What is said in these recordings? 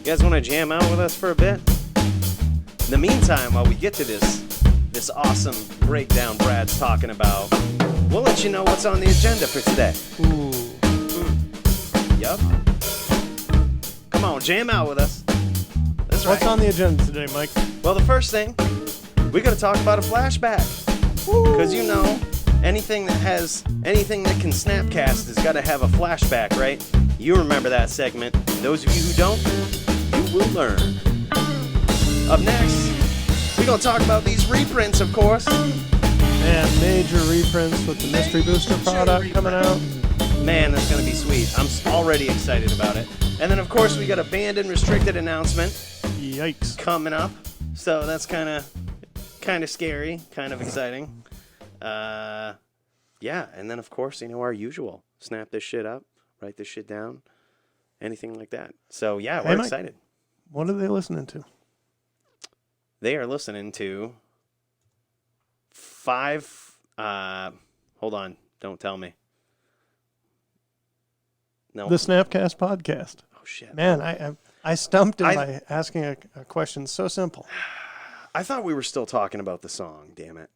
You guys want to jam out with us for a bit? In the meantime, while we get to this awesome breakdown Brad's talking about, we'll let you know what's on the agenda for today. Ooh. Yup. Come on, jam out with us. That's right. What's on the agenda today, Mike? Well, the first thing, we're going to talk about a flashback. Because you know, anything that can SnapCast has got to have a flashback, right? You remember that segment. Those of you who don't, you will learn. Up next, we're going to talk about these reprints, of course. And major reprints with the Mystery Booster product coming out. Man, that's going to be sweet. I'm already excited about it. And then, of course, we got a banned and restricted announcement. Yikes. Coming up. So that's kind of scary, kind of exciting. Yeah, and then, of course, you know, our usual. Snap this shit up, write this shit down, anything like that. So, yeah, we're excited. What are they listening to? They are listening to 5... hold on. Don't tell me. No. The SnapCast podcast. Oh, shit. Man, I stumped him by asking a question so simple. I thought we were still talking about the song, damn it.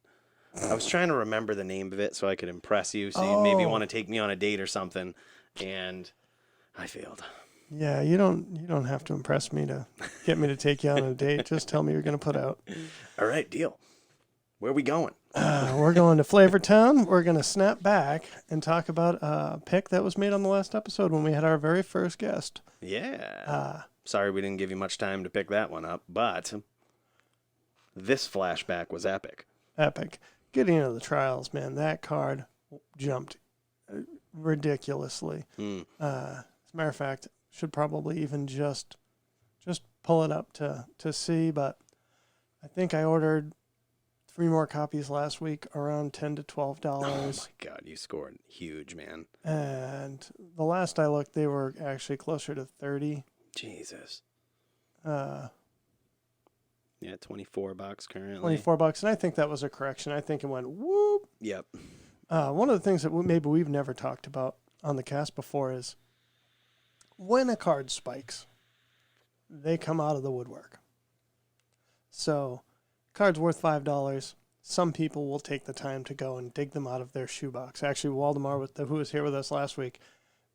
I was trying to remember the name of it so I could impress you, so you maybe want to take me on a date or something, and I failed. Yeah, you don't have to impress me to get me to take you on a date. Just tell me you're going to put out. All right, deal. Where are we going? We're going to Flavortown. We're going to snap back and talk about a pick that was made on the last episode when we had our very first guest. Yeah. Sorry we didn't give you much time to pick that one up, but this flashback was epic. Epic. Getting into the trials, man, that card jumped ridiculously. As a matter of fact, should probably even just pull it up to see, but I think I ordered 3 more copies last week, around $10 to $12. Oh my God, you scored huge, man. And the last I looked, they were actually closer to 30. Jesus. Yeah, $24 currently. $24, and I think that was a correction. I think it went whoop. Yep. One of the things that maybe we've never talked about on the cast before is when a card spikes, they come out of the woodwork. So, card's worth $5. Some people will take the time to go and dig them out of their shoebox. Actually, Waldemar, who was here with us last week,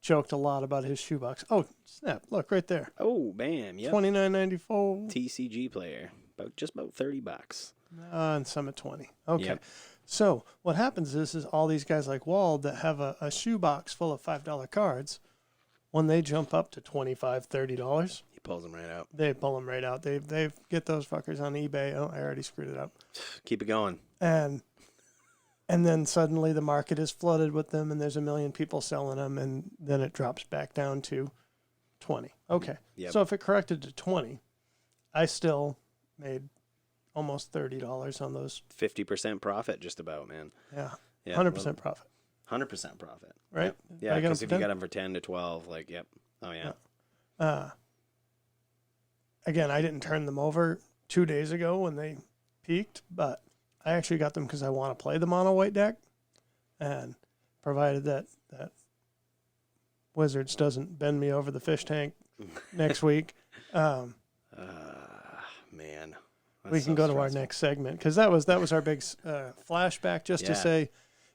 joked a lot about his shoebox. Oh, snap! Look right there. Oh, bam! Yep. $29.94. TCG player, just about $30. And some at $20. Okay. Yep. So what happens is all these guys like Wald that have a shoebox full of $5 cards, when they jump up to $25, $30, he pulls them right out. They pull them right out. They get those fuckers on eBay. Oh, I already screwed it up. Keep it going. And then suddenly the market is flooded with them, and there's a million people selling them, and then it drops back down to 20. Okay. Yep. So if it corrected to 20, I still made almost $30 on those. 50% profit, just about, man. Yeah. Yeah, 100% profit. 100% profit. Right? Yep. Yeah, because if you got them for 10 to 12, like, yep. Oh, yeah. Again, I didn't turn them over 2 days ago when they peaked, but I actually got them because I want to play the mono white deck, and provided that Wizards doesn't bend me over the fish tank next week, man. We can go to our next segment, because that was our big flashback, just to say,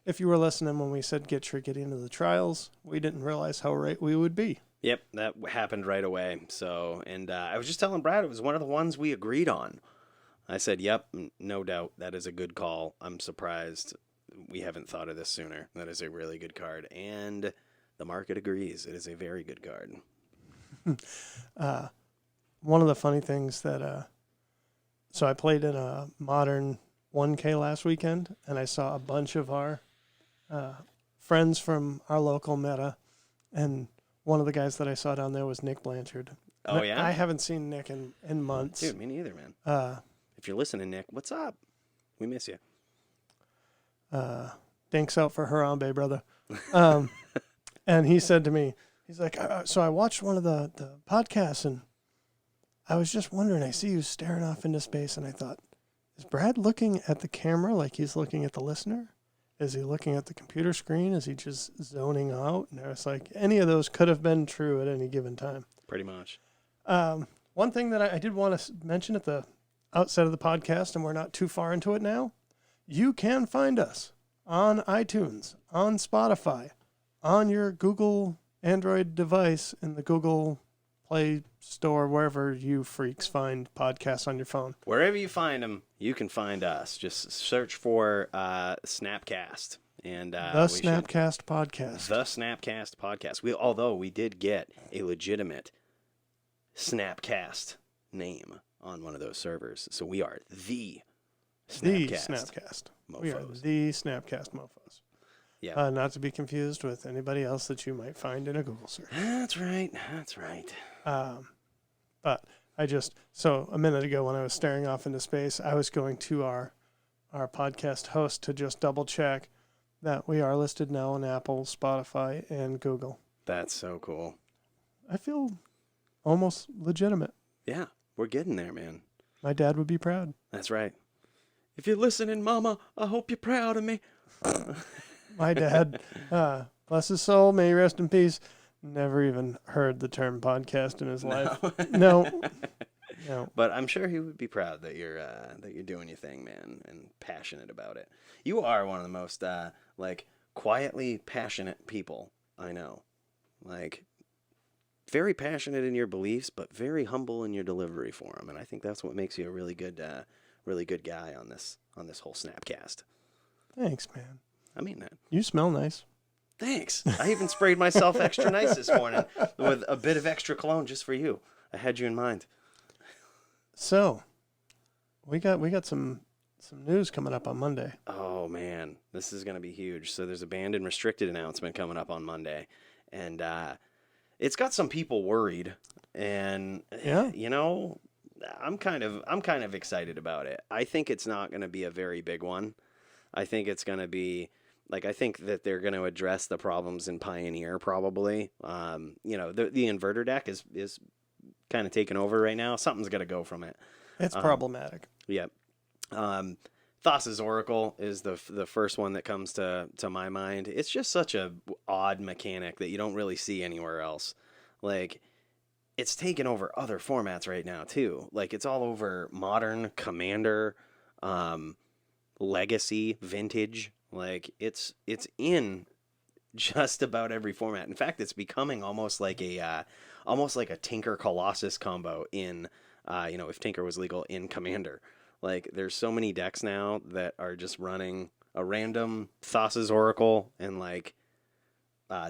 if you were listening when we said get into the trials, we didn't realize how right we would be. Yep, that happened right away. So, and I was just telling Brad, it was one of the ones we agreed on. I said, yep, no doubt, that is a good call. I'm surprised we haven't thought of this sooner. That is a really good card, and the market agrees. It is a very good card. One of the funny things that... So I played in a Modern 1K last weekend, and I saw a bunch of our friends from our local meta, and one of the guys that I saw down there was Nick Blanchard. Oh, yeah? I haven't seen Nick in months. Dude, me neither, man. If you're listening, Nick, what's up? We miss you. Thanks out for Harambe, brother. And he said to me, he's like, so I watched one of the podcasts, and I was just wondering, I see you staring off into space, and I thought, is Brad looking at the camera like he's looking at the listener? Is he looking at the computer screen? Is he just zoning out? And I was like, any of those could have been true at any given time. Pretty much. One thing that I did want to mention at the outset of the podcast, and we're not too far into it now, you can find us on iTunes, on Spotify, on your Google Android device, in the Google Play Store, wherever you freaks find podcasts on your phone. Wherever you find them, you can find us. Just search for SnapCast. And The SnapCast Podcast. The SnapCast Podcast. Although we did get a legitimate SnapCast name on one of those servers. So we are the SnapCast. The SnapCast. Mofos. We are the SnapCast Mofos. Yeah. Not to be confused with anybody else that you might find in a Google search. That's right. That's right. But so a minute ago when I was staring off into space, I was going to our podcast host to just double check that we are listed now on Apple, Spotify, and Google. That's so cool. I feel almost legitimate. Yeah, we're getting there, man. My dad would be proud. That's right. If you're listening, Mama, I hope you're proud of me. My dad, bless his soul, may he rest in peace, never even heard the term podcast in his life. No. But I'm sure he would be proud that you're doing your thing, man, and passionate about it. You are one of the most quietly passionate people I know. Like, very passionate in your beliefs, but very humble in your delivery for them. And I think that's what makes you a really good guy on this whole Snapcast. Thanks, man. I mean that. You smell nice. Thanks. I even sprayed myself extra nice this morning with a bit of extra cologne just for you. I had you in mind. So, we got some news coming up on Monday. Oh man, this is going to be huge. So there's a banned and restricted announcement coming up on Monday, and it's got some people worried. And yeah, I'm kind of excited about it. I think it's not going to be a very big one. I think it's going to be I think that they're going to address the problems in Pioneer probably. The inverter deck is kind of taken over right now. Something's got to go from it. It's problematic. Yeah. Thassa's Oracle is the first one that comes to my mind. It's just such a odd mechanic that you don't really see anywhere else. Like, it's taken over other formats right now too. Like, it's all over Modern, Commander, Legacy, Vintage. Like, it's in just about every format. In fact, it's becoming almost like a Tinker Colossus combo in if Tinker was legal in Commander. Like, there's so many decks now that are just running a random Thassa's Oracle and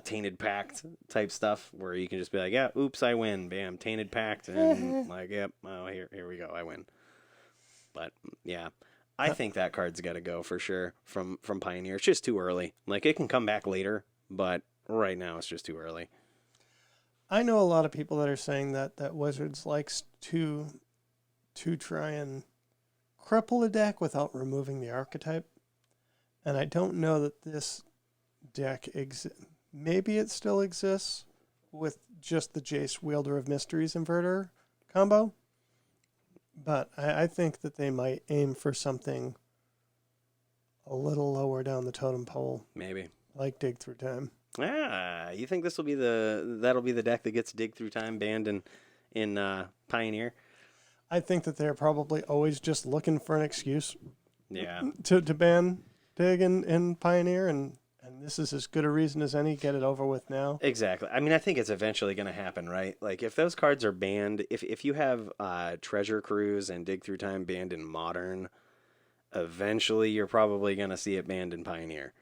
Tainted Pact type stuff where you can just be like, yeah, oops, I win, bam, Tainted Pact, and yep, oh, here we go, I win. But yeah, I think that card's got to go for sure from Pioneer. It's just too early. Like, it can come back later, but right now it's just too early. I know a lot of people that are saying that Wizards likes to try and cripple a deck without removing the archetype. And I don't know that this deck maybe it still exists with just the Jace Wielder of Mysteries inverter combo. But I think that they might aim for something a little lower down the totem pole. Maybe. Like Dig Through Time. You think that'll be the deck that gets Dig Through Time banned in Pioneer? I think that they're probably always just looking for an excuse. Yeah. To ban Dig in Pioneer, and this is as good a reason as any. Get it over with now. Exactly. I mean, I think it's eventually going to happen, right? Like, if those cards are banned, if you have Treasure Cruise and Dig Through Time banned in Modern, eventually you're probably going to see it banned in Pioneer.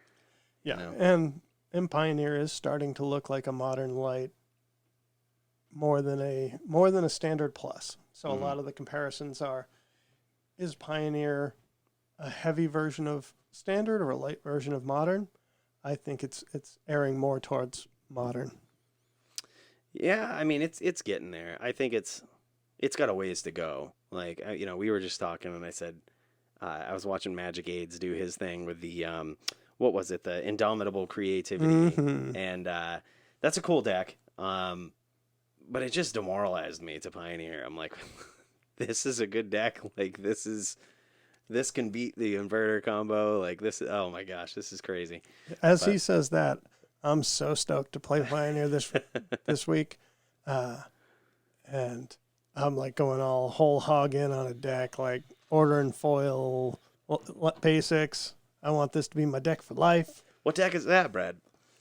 Yeah, and Pioneer is starting to look like a Modern Light more than a Standard Plus. So a lot of the comparisons is Pioneer a heavy version of Standard or a light version of Modern? I think it's airing more towards Modern. Yeah, I mean, it's getting there. I think it's got a ways to go. Like, we were just talking, and I said I was watching Magic Aids do his thing with the what was it, the Indomitable Creativity, and that's a cool deck. But it just demoralized me to Pioneer. I'm like, this is a good deck. Like, this can beat the inverter combo. Like, oh my gosh, this is crazy. He says that, I'm so stoked to play Pioneer this week. And I'm like going all whole hog in on a deck, like ordering foil basics. I want this to be my deck for life. What deck is that, Brad?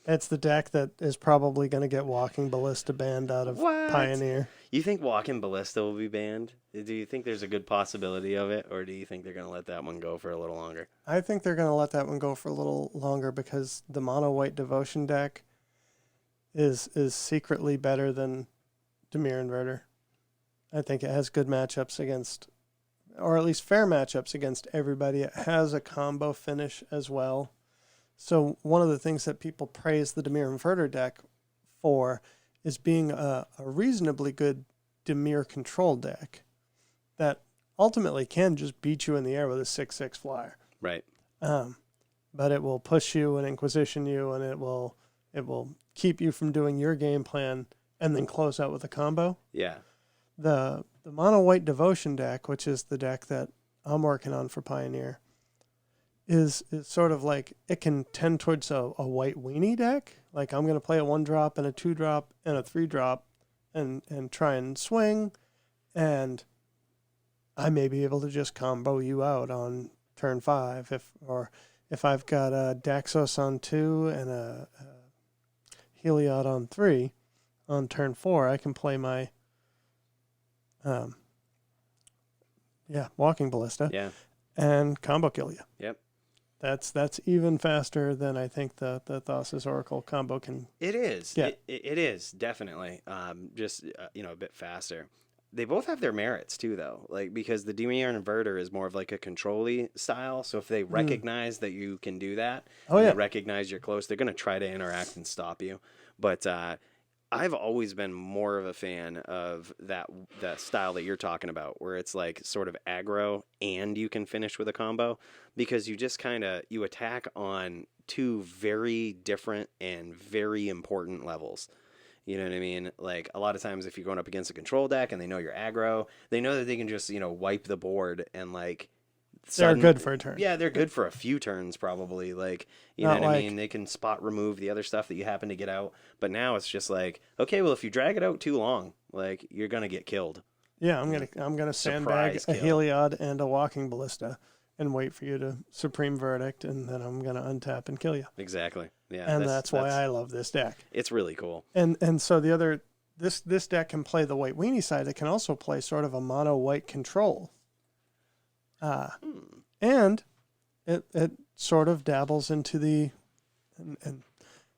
It's the deck that is probably going to get Walking Ballista banned out of What? Pioneer. You think Walking Ballista will be banned? Do you think there's a good possibility of it, or do you think they're going to let that one go for a little longer? I think they're going to let that one go for a little longer because the mono white devotion deck is secretly better than Dimir Inverter. I think it has good matchups against, or at least fair matchups against everybody. It has a combo finish as well. So one of the things that people praise the Dimir Inverter deck for is being a reasonably good Dimir control deck that ultimately can just beat you in the air with a 6/6 flyer. Right. But it will push you and Inquisition you, and it will keep you from doing your game plan and then close out with a combo. Yeah. The mono white devotion deck, which is the deck that I'm working on for Pioneer, is sort of like it can tend towards a white weenie deck. Like I'm going to play a 1-drop and a 2-drop and a 3-drop and try and swing, and I may be able to just combo you out on turn 5 if I've got a Daxos on 2 and a Heliod on 3. On turn 4, I can play my Walking Ballista. Yeah. And combo kill you. Yep. That's even faster than I think the Thassa's Oracle combo can. It is. get. It is definitely just a bit faster. They both have their merits too, though. Like because the Dimir Inverter is more of like a control-y style. So if they recognize that you can do that, they recognize you're close, they're going to try to interact and stop you. But I've always been more of a fan of that style that you're talking about, where it's like sort of aggro and you can finish with a combo, because you just you attack on two very different and very important levels. You know what I mean? Like a lot of times if you're going up against a control deck and they know you're aggro, they know that they can just, wipe the board and like They're good for a turn. Yeah, they're good for a few turns probably. Like, you know what I mean? They can spot remove the other stuff that you happen to get out. But now it's just like, okay, well, if you drag it out too long, like you're gonna get killed. Yeah, I'm gonna sandbag a Heliod and a Walking Ballista and wait for you to Supreme Verdict, and then I'm gonna untap and kill you. Exactly. Yeah. And that's why I love this deck. It's really cool. And so the other this deck can play the white weenie side. It can also play sort of a mono white control. And it sort of dabbles into the and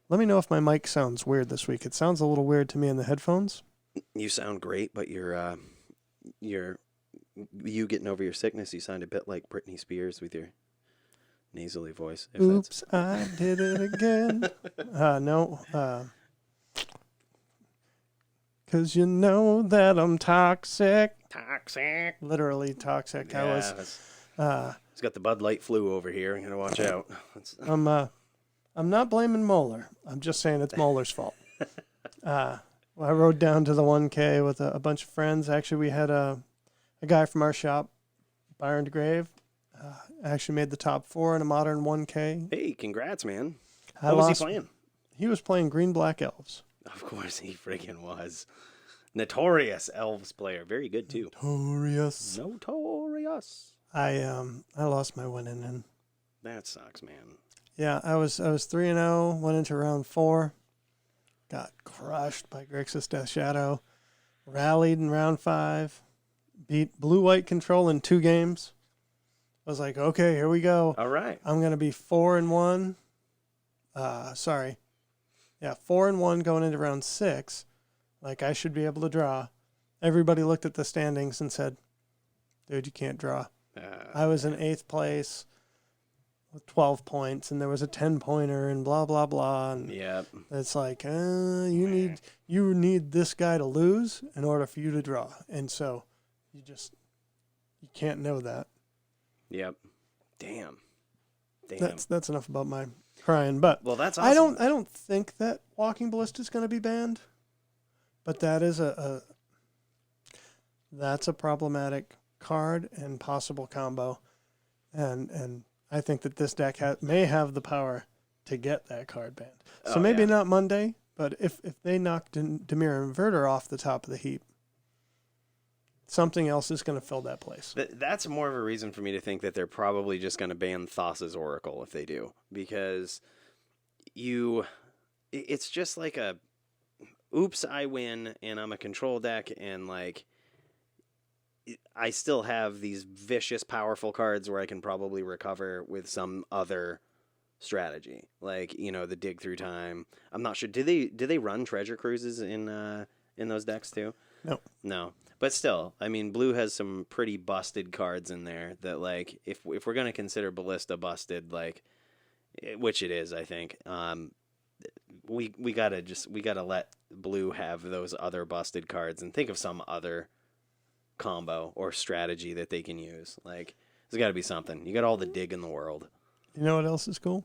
let me know if my mic sounds weird this week. It sounds a little weird to me in the headphones. You sound great, but you getting over your sickness, you sound a bit like Britney Spears with your nasally voice. Oops, I did it again. No. 'Cause you know that I'm toxic. Toxic. Literally toxic. Yeah, he's got the Bud Light flu over here. I'm gonna watch out. I'm not blaming Moeller. I'm just saying it's Moeller's fault. I rode down to the 1K with a bunch of friends. Actually, we had a guy from our shop, Byron DeGrave, actually made the top 4 in a modern 1K. Hey, congrats, man. What was he playing? He was playing Green Black Elves. Of course he friggin' was. Notorious Elves player. Very good, too. Notorious. I lost my winning, and that sucks, man. Yeah, I was 3-0, went into round 4, got crushed by Grixis Death Shadow, rallied in round 5, beat blue-white control in 2 games. I was like, okay, here we go. All right. I'm going to be 4-1. 4-1 going into round 6. Like, I should be able to draw. Everybody looked at the standings and said, dude, you can't draw. I was in 8th place with 12 points, and there was a 10-pointer and blah, blah, blah. And it's like, you need this guy to lose in order for you to draw. And so you can't know that. Yep. Damn. That's enough about my crying. But that's awesome. I don't think that Walking Ballista is going to be banned. But that is that's a problematic card and possible combo. And I think that this deck may have the power to get that card banned. So maybe not Monday, but if they knocked Dimir Inverter off the top of the heap, something else is going to fill that place. That's more of a reason for me to think that they're probably just going to ban Thassa's Oracle if they do, because it's just like a, oops, I win, and I'm a control deck, and like, I still have these vicious, powerful cards where I can probably recover with some other strategy, like, you know, the dig through time. I'm not sure. Do they run treasure cruises in those decks too? No. But still, I mean, blue has some pretty busted cards in there that, like, if we're gonna consider Ballista busted, like, which it is, I think, we gotta let blue have those other busted cards and think of some other combo or strategy that they can use. Like, there's got to be something. You got all the dig in the world. You know what else is cool?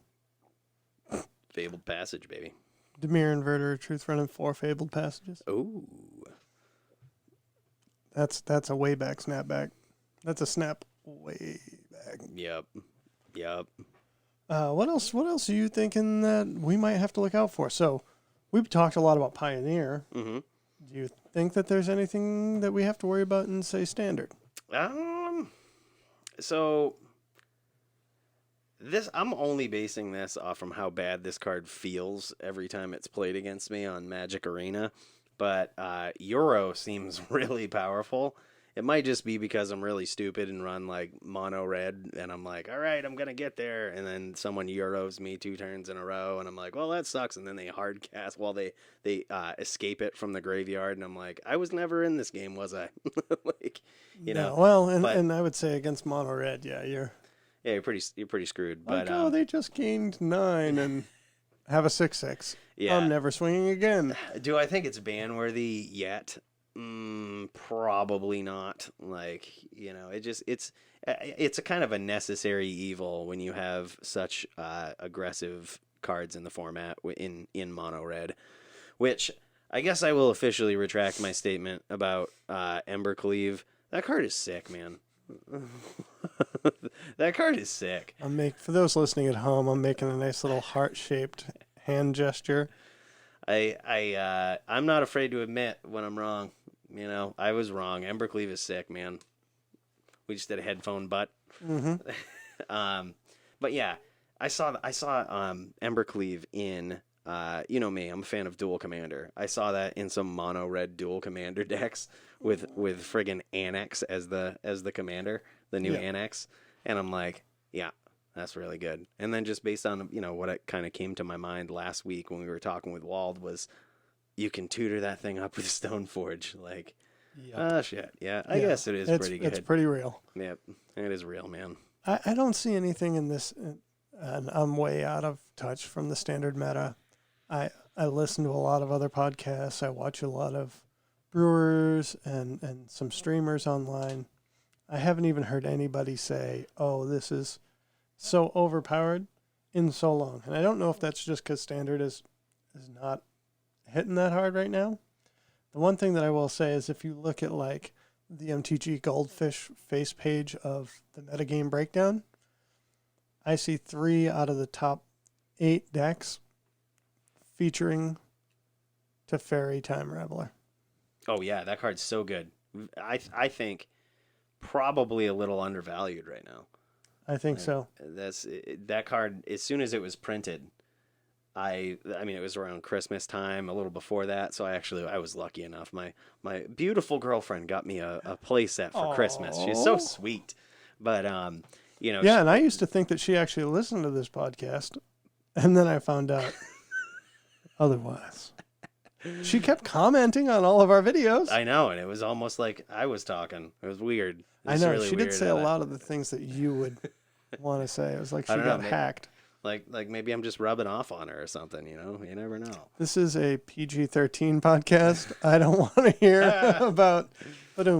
Fabled Passage, baby. Dimir Inverter, Truth Run, and 4 Fabled Passages. Ooh. That's a way back snapback. That's a snap way back. Yep. What else are you thinking that we might have to look out for? So, we've talked a lot about Pioneer. Mm-hmm. Do you think that there's anything that we have to worry about in, say, Standard? So I'm only basing this off from how bad this card feels every time it's played against me on Magic Arena. But Euro seems really powerful. It might just be because I'm really stupid and run like mono red, and I'm like, all right, I'm gonna get there, and then someone Euros me 2 turns in a row, and I'm like, well, that sucks, and then they hard cast while they escape it from the graveyard, and I'm like, I was never in this game, was I? Like, you know. Well, and I would say against mono red, you're pretty screwed. Like, But they just gained 9 and have a 6/6. Yeah. I'm never swinging again. Do I think it's ban worthy yet? Probably not. Like, you know, it's a kind of a necessary evil when you have such aggressive cards in the format in mono red, which I guess I will officially retract my statement about Embercleave. That card is sick, man. That card is sick. For those listening at home, I'm making a nice little heart-shaped hand gesture. I'm not afraid to admit when I'm wrong. You know, I was wrong. Embercleave is sick, man. We just did a headphone butt. Mm-hmm. But yeah, I saw Embercleave in. You know me, I'm a fan of Dual Commander. I saw that in some mono red Dual Commander decks with friggin' Annex as the commander, the new Annex, and I'm like, yeah, that's really good. And then just based on, you know, what it kind of came to my mind last week when we were talking with Wald was, you can tutor that thing up with Stoneforge. Like, shit. Yeah, I guess it is pretty good. It's pretty real. Yep, it is real, man. I don't see anything in this, and I'm way out of touch from the Standard meta. I listen to a lot of other podcasts. I watch a lot of brewers and some streamers online. I haven't even heard anybody say, oh, this is so overpowered in so long. And I don't know if that's just because Standard is not hitting that hard right now. The one thing that I will say is if you look at like the MTG Goldfish face page of the metagame breakdown, I see 3 out of the top 8 decks featuring Teferi Time Reveler. Oh yeah, that card's so good. I think probably a little undervalued right now. I think so. That card, as soon as it was printed, I mean, it was around Christmas time, a little before that, so I was lucky enough. My beautiful girlfriend got me a play set for Christmas. She's so sweet. But you know, and I used to think that she actually listened to this podcast, and then I found out otherwise. She kept commenting on all of our videos. I know, and it was almost like I was talking. It was weird. I know, really she did say a lot of the things that you would want to say. It was like she got hacked. Like maybe I'm just rubbing off on her or something, you know? You never know. This is a PG-13 podcast. I don't want to hear about...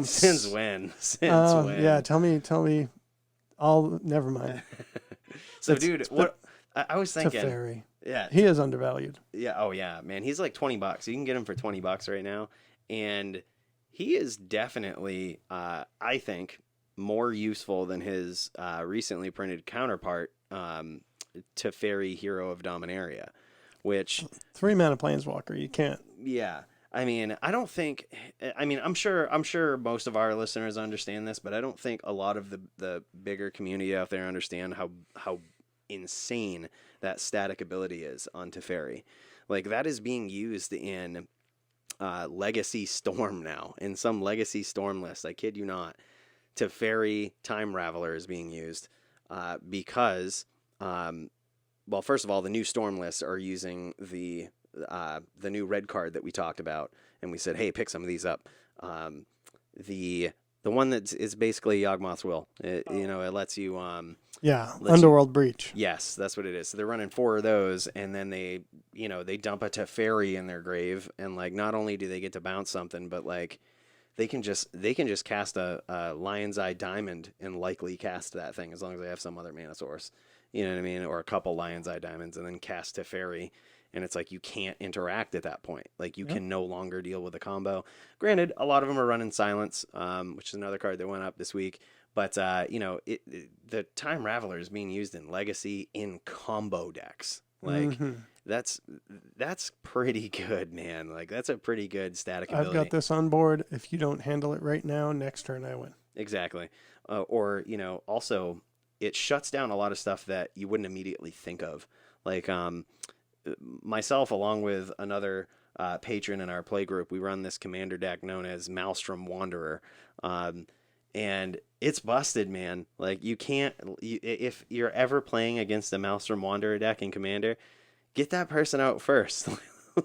Since when? Since when? Yeah, tell me. Never mind. So, dude, what I was thinking... Teferi. Yeah. He is undervalued. Yeah, oh yeah, man. He's like $20. You can get him for $20 right now. And he is definitely, I think, more useful than his recently printed counterpart, Teferi, Hero of Dominaria, which 3-mana Planeswalker. You can't. Yeah, I mean, I don't think. I mean, I'm sure most of our listeners understand this, but I don't think a lot of the bigger community out there understand how insane that static ability is on Teferi. Like that is being used in Legacy Storm now. In some Legacy Storm list, I kid you not, Teferi Time Raveler is being used because, well, first of all, the new Storm lists are using the new red card that we talked about, and we said, hey, pick some of these up. The one that is basically Yawgmoth's Will. It lets you Underworld Breach. Yes, that's what it is. So they're running 4 of those, and then they dump a Teferi in their grave, and like not only do they get to bounce something, but like they can just cast a Lion's Eye Diamond and likely cast that thing as long as they have some other mana source. You know what I mean? Or a couple Lion's Eye Diamonds, and then cast Teferi. And it's like you can't interact at that point. Like you can no longer deal with the combo. Granted, a lot of them are running Silence, which is another card that went up this week. But the Time Raveler is being used in Legacy in combo decks. Like that's pretty good, man. Like that's a pretty good static ability. I've got this on board. If you don't handle it right now, next turn I win. Exactly. Also it shuts down a lot of stuff that you wouldn't immediately think of. Like myself, along with another patron in our play group, we run this commander deck known as Maelstrom Wanderer. And it's busted, man. Like if you're ever playing against a Maelstrom Wanderer deck in Commander, get that person out first.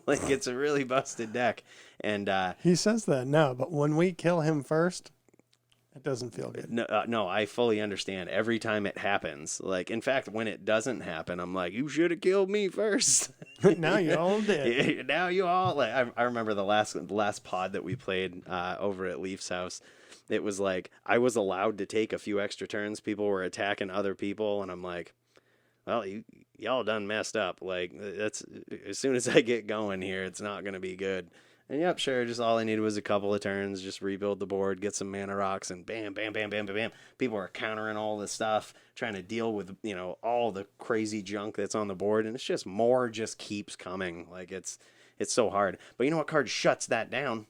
Like it's a really busted deck. And he says that now, but when we kill him first, it doesn't feel good. No, I fully understand. Every time it happens, like in fact, when it doesn't happen, I'm like, you should have killed me first. Now you all did. Now you all. Like I remember the last pod that we played over at Leaf's house. It was like I was allowed to take a few extra turns. People were attacking other people, and I'm like, well, y'all done messed up. Like that's as soon as I get going here, it's not gonna be good. And yep, sure, just all I needed was a couple of turns, just rebuild the board, get some mana rocks, and bam, bam, bam, bam, bam, bam. People are countering all this stuff, trying to deal with, all the crazy junk that's on the board, and it's just more just keeps coming. Like, it's so hard. But you know what card shuts that down?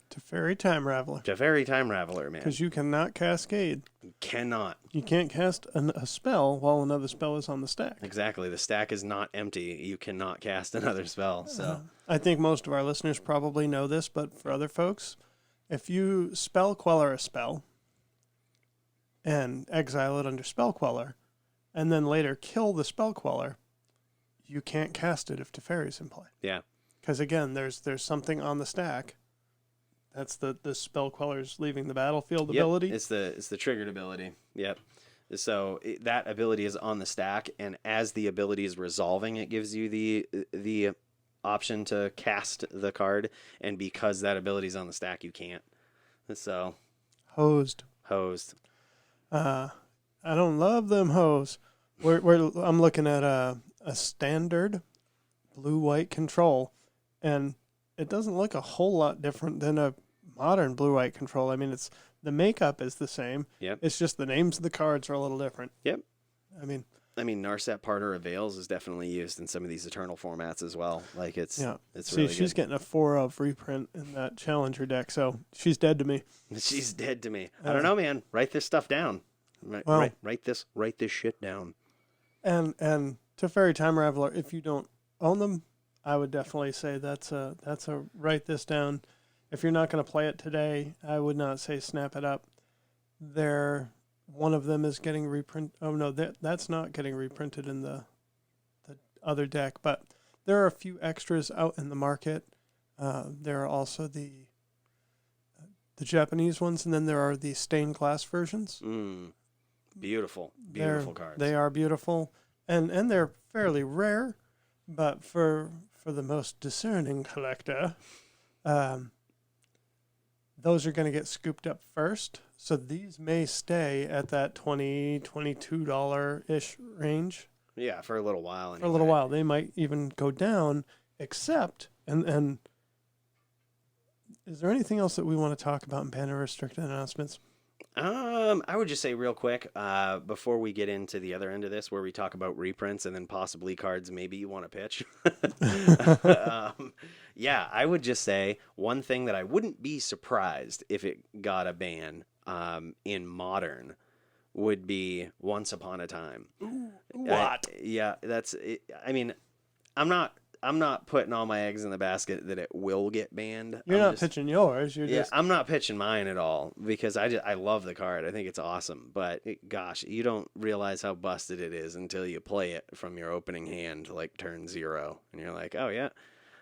Teferi Time Raveler. Teferi Time Raveler, man. Because you cannot cascade. You cannot. You can't cast a spell while another spell is on the stack. Exactly. The stack is not empty. You cannot cast another spell. So I think most of our listeners probably know this, but for other folks, if you spell queller a spell and exile it under spell queller, and then later kill the spell queller, you can't cast it if Teferi's in play. Yeah. Because again, there's something on the stack. That's the spell queller's leaving the battlefield ability. It's the triggered ability. Yep. So that ability is on the stack, and as the ability is resolving, it gives you the option to cast the card, and because that ability is on the stack, you can't. So hosed. I don't love them hose. I'm looking at a standard blue-white control, and it doesn't look a whole lot different than a modern blue-white control. I mean, the makeup is the same. Yep. It's just the names of the cards are a little different. Yep. I mean, Narset Parter of Veils is definitely used in some of these Eternal formats as well. Like it's See, really she's good. getting a 4-of reprint in that Challenger deck, so she's dead to me. She's dead to me. I don't know, man. Write this stuff down. Write this shit down. And Teferi Time Raveler, if you don't own them, I would definitely say that's a write this down. If you're not going to play it today, I would not say snap it up. One of them is getting reprint. Oh no, that's not getting reprinted in the other deck. But there are a few extras out in the market. There are also the Japanese ones, and then there are the stained glass versions. Beautiful cards. They are beautiful, and they're fairly rare. But for the most discerning collector, those are going to get scooped up first. So these may stay at that $20, $22-ish range. Yeah, for a little while. Anyway. For a little while. They might even go down, except, and is there anything else that we want to talk about in Panda Restricted announcements? I would just say real quick, before we get into the other end of this, where we talk about reprints and then possibly cards maybe you want to pitch. Yeah, I would just say one thing that I wouldn't be surprised if it got a ban in modern would be Once Upon a Time. What? Yeah, that's it. I mean, I'm not putting all my eggs in the basket that it will get banned. You're not pitching yours. You're just. I'm not pitching mine at all because I love the card. I think it's awesome. But gosh, you don't realize how busted it is until you play it from your opening hand, like turn 0, and you're like, oh yeah,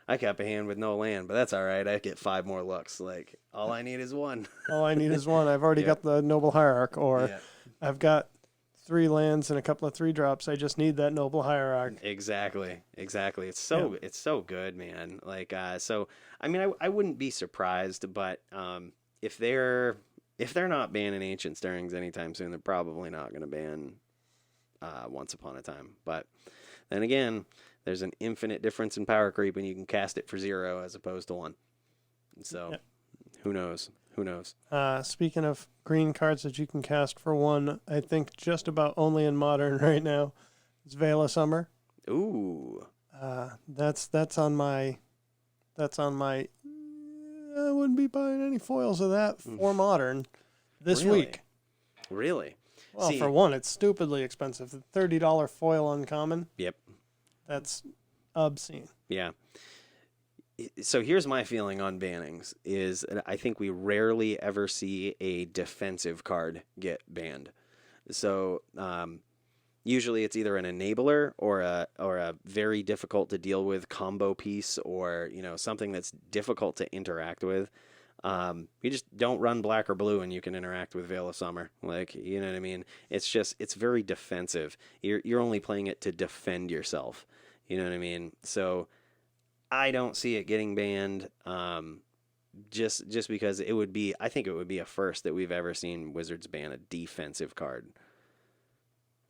I kept a hand with no land, but that's all right. I get 5 more looks. Like all I need is 1. All I need is 1. I've already got the Noble Hierarch, or I've got 3 lands and a couple of 3-drops. I just need that Noble Hierarch. Exactly. It's so good, man. Like so I mean I wouldn't be surprised, but if they're not banning Ancient Stirrings anytime soon, they're probably not going to ban Once Upon a Time. But then again, there's an infinite difference in power creep when you can cast it for 0 as opposed to 1. So who knows? Speaking of green cards that you can cast for 1, I think just about only in Modern right now, it's Veil of Summer. Ooh. That's on my. I wouldn't be buying any foils of that for Modern this week. Really? Well, for 1, it's stupidly expensive. The $30 foil uncommon. Yep. That's obscene. Yeah. So here's my feeling on bannings is I think we rarely ever see a defensive card get banned. So usually it's either an enabler or a very difficult to deal with combo piece, or something that's difficult to interact with. You just don't run black or blue and you can interact with Veil of Summer. Like, you know what I mean? It's very defensive. You're only playing it to defend yourself. You know what I mean? So I don't see it getting banned. Just because I think it would be a first that we've ever seen Wizards ban a defensive card.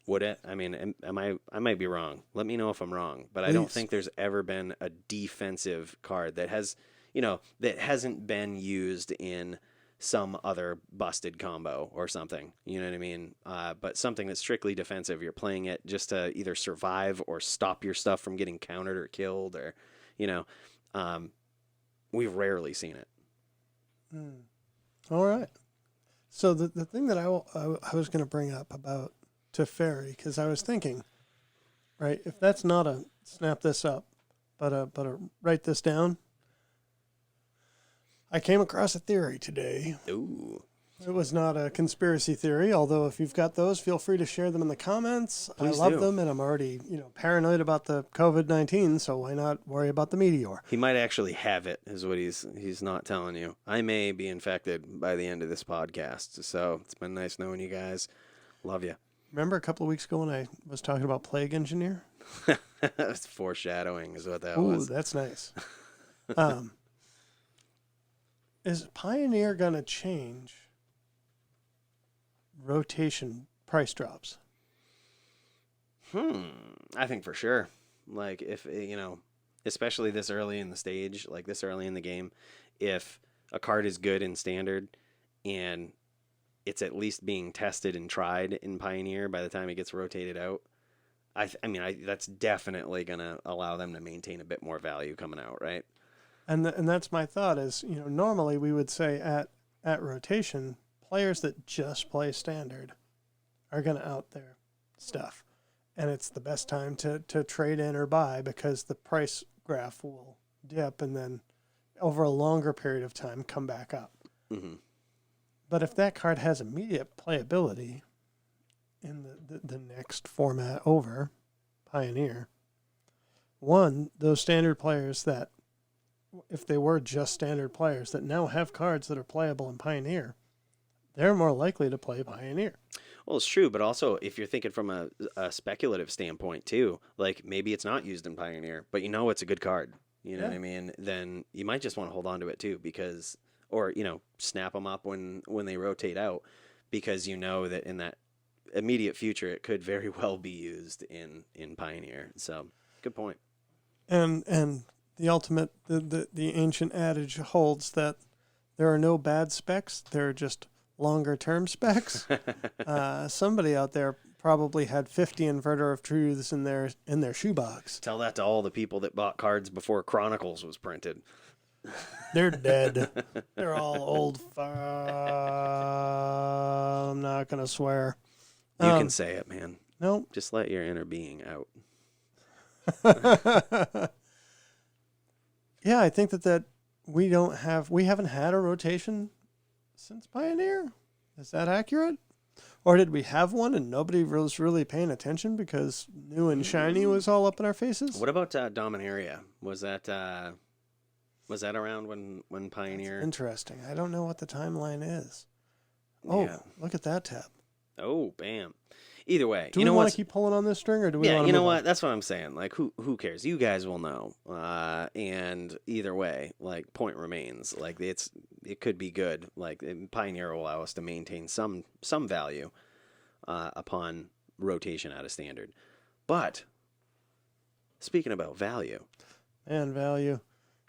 Would it? I mean, I might be wrong. Let me know if I'm wrong, but I don't think there's ever been a defensive card that hasn't been used in some other busted combo or something. You know what I mean? But something that's strictly defensive. You're playing it just to either survive or stop your stuff from getting countered or killed, or we've rarely seen it. All right. So the thing that I was going to bring up about Teferi, because I was thinking, right, if that's not a snap this up, but a write this down, I came across a theory today. Ooh. It was not a conspiracy theory, although if you've got those, feel free to share them in the comments. Please I love do. them, and I'm already, paranoid about the COVID-19, so why not worry about the meteor? He might actually have it, is what he's not telling you. I may be infected by the end of this podcast, so it's been nice knowing you guys. Love you. Remember a couple of weeks ago when I was talking about Plague Engineer? That's foreshadowing is what that Ooh, was. that's nice. Is Pioneer going to change rotation price drops? I think for sure. Like, if, especially this early in the stage, like this early in the game, if a card is good in Standard and it's at least being tested and tried in Pioneer by the time it gets rotated out, that's definitely going to allow them to maintain a bit more value coming out, right? And that's my thought is, normally we would say at rotation, players that just play Standard are going to out their stuff. And it's the best time to trade in or buy because the price graph will dip and then over a longer period of time come back up. Mm-hmm. But if that card has immediate playability in the next format over, Pioneer, those Standard players that, if they were just Standard players that now have cards that are playable in Pioneer, they're more likely to play Pioneer. Well, it's true, but also if you're thinking from a speculative standpoint too, like maybe it's not used in Pioneer, but it's a good card. You know what I mean? Then you might just want to hold on to it too, because, or snap them up when they rotate out, because that in that immediate future it could very well be used in Pioneer. So good point. And the ultimate, the ancient adage holds that there are no bad specs. There are just longer term specs. Somebody out there probably had 50 Inverter of Truths in their shoebox. Tell that to all the people that bought cards before Chronicles was printed. They're dead. They're all old. I'm not going to swear. You can say it, man. Nope. Just let your inner being out. Yeah, I think that we haven't had a rotation since Pioneer. Is that accurate? Or did we have one and nobody was really paying attention because new and shiny was all up in our faces? What about Dominaria? Was that around when Pioneer? That's interesting. I don't know what the timeline is. Oh, yeah. Look at that tab. Oh, bam. Either way, do we want to keep pulling on this string, or do we? Yeah, want to you know move what? on? That's what I'm saying. Like, who cares? You guys will know. And either way, like, point remains. Like, it could be good. Like, Pioneer will allow us to maintain some value upon rotation out of standard. But speaking about value, and value,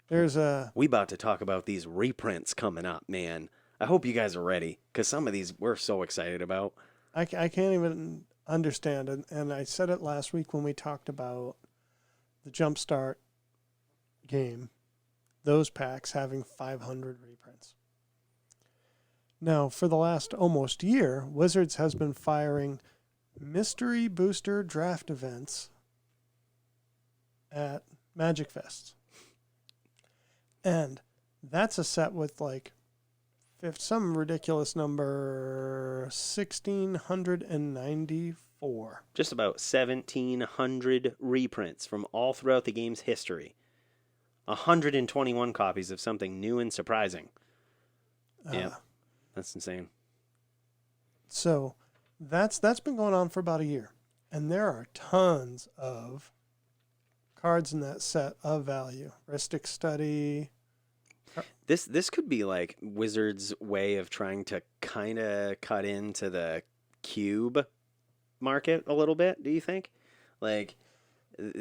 there's we about to talk about these reprints coming up, man. I hope you guys are ready because some of these we're so excited about. I can't even understand it, and I said it last week when we talked about the Jumpstart game, those packs having 500 reprints. Now, for the last almost year, Wizards has been firing mystery booster draft events at Magic Fest. And that's a set with like some ridiculous number, 1,694. Just about 1,700 reprints from all throughout the game's history. 121 copies of something new and surprising. Yeah, that's insane. So that's been going on for about a year. And there are tons of cards in that set of value. Ristic Study. This could be like Wizards' way of trying to kind of cut into the cube market a little bit, do you think? Like,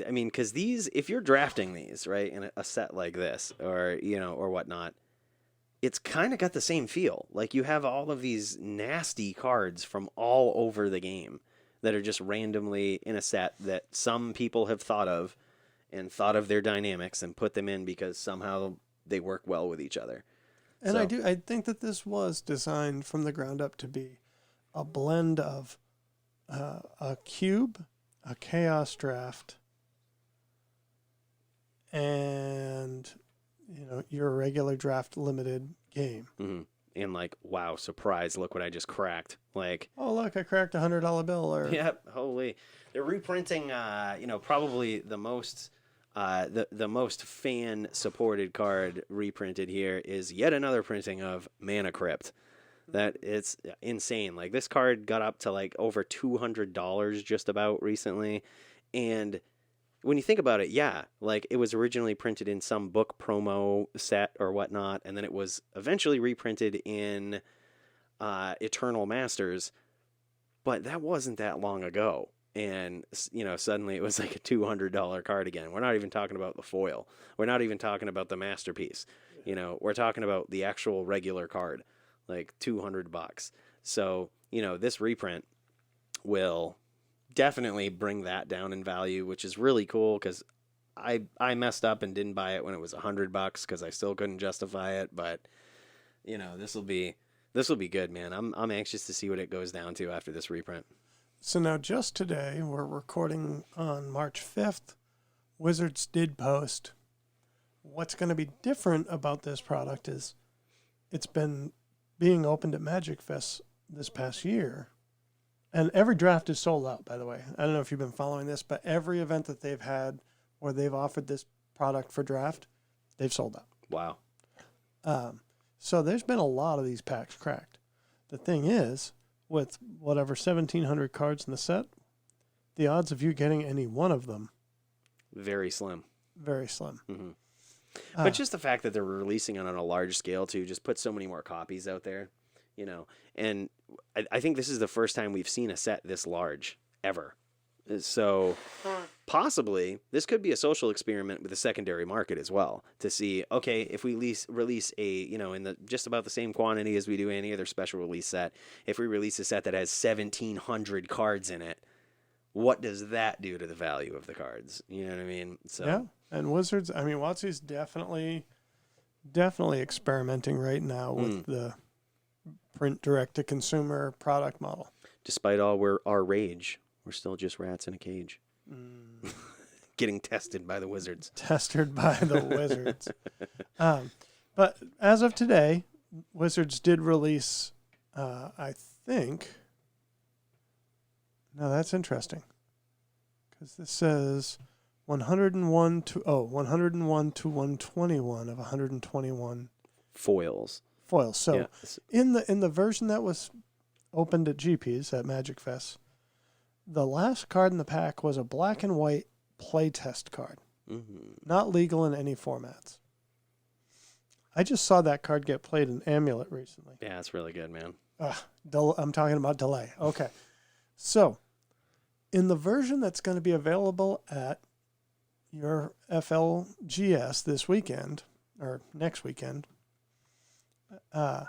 I mean, because these, if you're drafting these, right, in a set like this or, or whatnot, it's kind of got the same feel. Like, you have all of these nasty cards from all over the game that are just randomly in a set that some people have thought of and thought of their dynamics and put them in because somehow they work well with each other. And I think that this was designed from the ground up to be a blend of a cube, a chaos draft, and your regular draft limited game. Mm-hmm. And like, wow, surprise! Look what I just cracked! Like, oh look, I cracked $100 bill. Or yep, holy! They're reprinting, probably the most. The most fan-supported card reprinted here is yet another printing of Mana Crypt. That it's insane. Like, this card got up to like over $200 just about recently, and when you think about it, yeah, like it was originally printed in some book promo set or whatnot, and then it was eventually reprinted in Eternal Masters, but that wasn't that long ago. And, suddenly it was like a $200 card again. We're not even talking about the foil. We're not even talking about the masterpiece. We're talking about the actual regular card, like $200. So, this reprint will definitely bring that down in value, which is really cool because I messed up and didn't buy it when it was $100 because I still couldn't justify it. But, this will be good, man. I'm anxious to see what it goes down to after this reprint. So now just today, we're recording on March 5th, Wizards did post. What's going to be different about this product is it's been being opened at Magic Fest this past year. And every draft is sold out, by the way. I don't know if you've been following this, but every event that they've had where they've offered this product for draft, they've sold out. Wow. So there's been a lot of these packs cracked. The thing is, with whatever 1,700 cards in the set, the odds of you getting any one of them, very slim. Very slim. Mm-hmm. But just the fact that they're releasing it on a large scale too, just put so many more copies out there, And I think this is the first time we've seen a set this large ever. So possibly this could be a social experiment with the secondary market as well to see, okay, if we release a, you know, in the just about the same quantity as we do any other special release set, if we release a set that has 1,700 cards in it, what does that do to the value of the cards? You know what I mean? So yeah, and Wizards, I mean, WotC's definitely experimenting right now with the print direct-to-consumer product model. Despite all our rage, we're still just rats in a cage. Getting tested by the Wizards. Tested by the Wizards. But as of today, Wizards did release, I think... No, that's interesting. Because this says 101 to 121 of 121 foils. So Yeah. in the version that was opened at GP's at Magic Fest, the last card in the pack was a black and white playtest card. Not legal in any formats. I just saw that card get played in Amulet recently. Yeah, it's really good, man. I'm talking about delay. Okay. So, in the version that's going to be available at your FLGS this weekend, or next weekend, that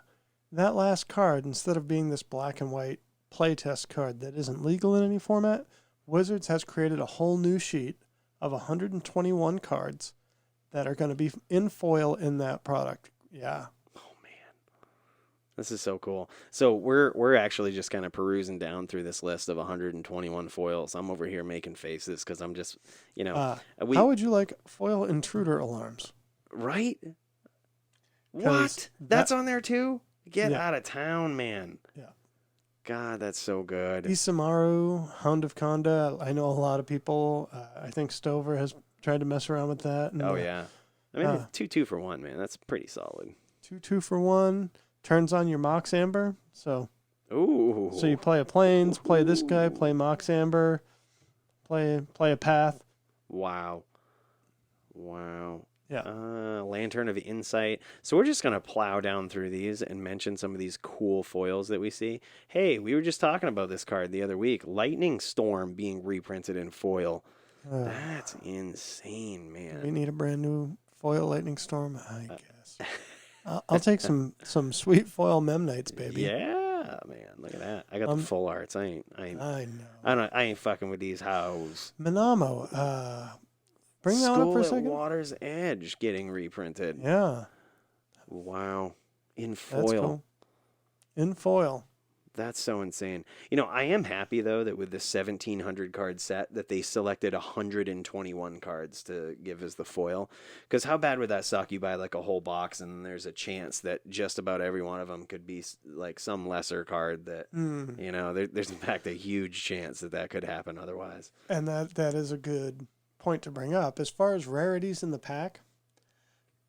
last card, instead of being this black and white playtest card that isn't legal in any format, Wizards has created a whole new sheet of 121 cards that are going to be in foil in that product. Yeah. This is so cool. So we're actually just kind of perusing down through this list of 121 foils. I'm over here making faces because I'm just, you know. How would you like foil intruder alarms? Right? What? That's on there too? Get out of town, man. Yeah. God, that's so good. Isamaru, Hound of Conda. I know a lot of people. I think Stover has tried to mess around with that. And, yeah. I mean, 2 for 1, man. That's pretty solid. 2 for 1. Turns on your Mox Amber. So you play a Plains, play this guy, play Mox Amber, play a Path. Wow. Yeah. Lantern of Insight. So we're just going to plow down through these and mention some of these cool foils that we see. Hey, we were just talking about this card the other week. Lightning Storm being reprinted in foil. That's insane, man. We need a brand new foil Lightning Storm, I guess. I'll take some sweet foil Memnites, baby. Yeah, man. Look at that. I got the full arts. I ain't fucking with these hoes. Manamo. Bring that up for a second. Water's Edge getting reprinted. Yeah. Wow. In foil. That's cool. In foil. That's so insane. You know, I am happy, though, that with the 1,700 card set that they selected 121 cards to give as the foil. Because how bad would that suck? You buy like a whole box and there's a chance that just about every one of them could be like some lesser card that, you know, there's in fact a huge chance that could happen otherwise. And that is a good point to bring up. As far as rarities in the pack,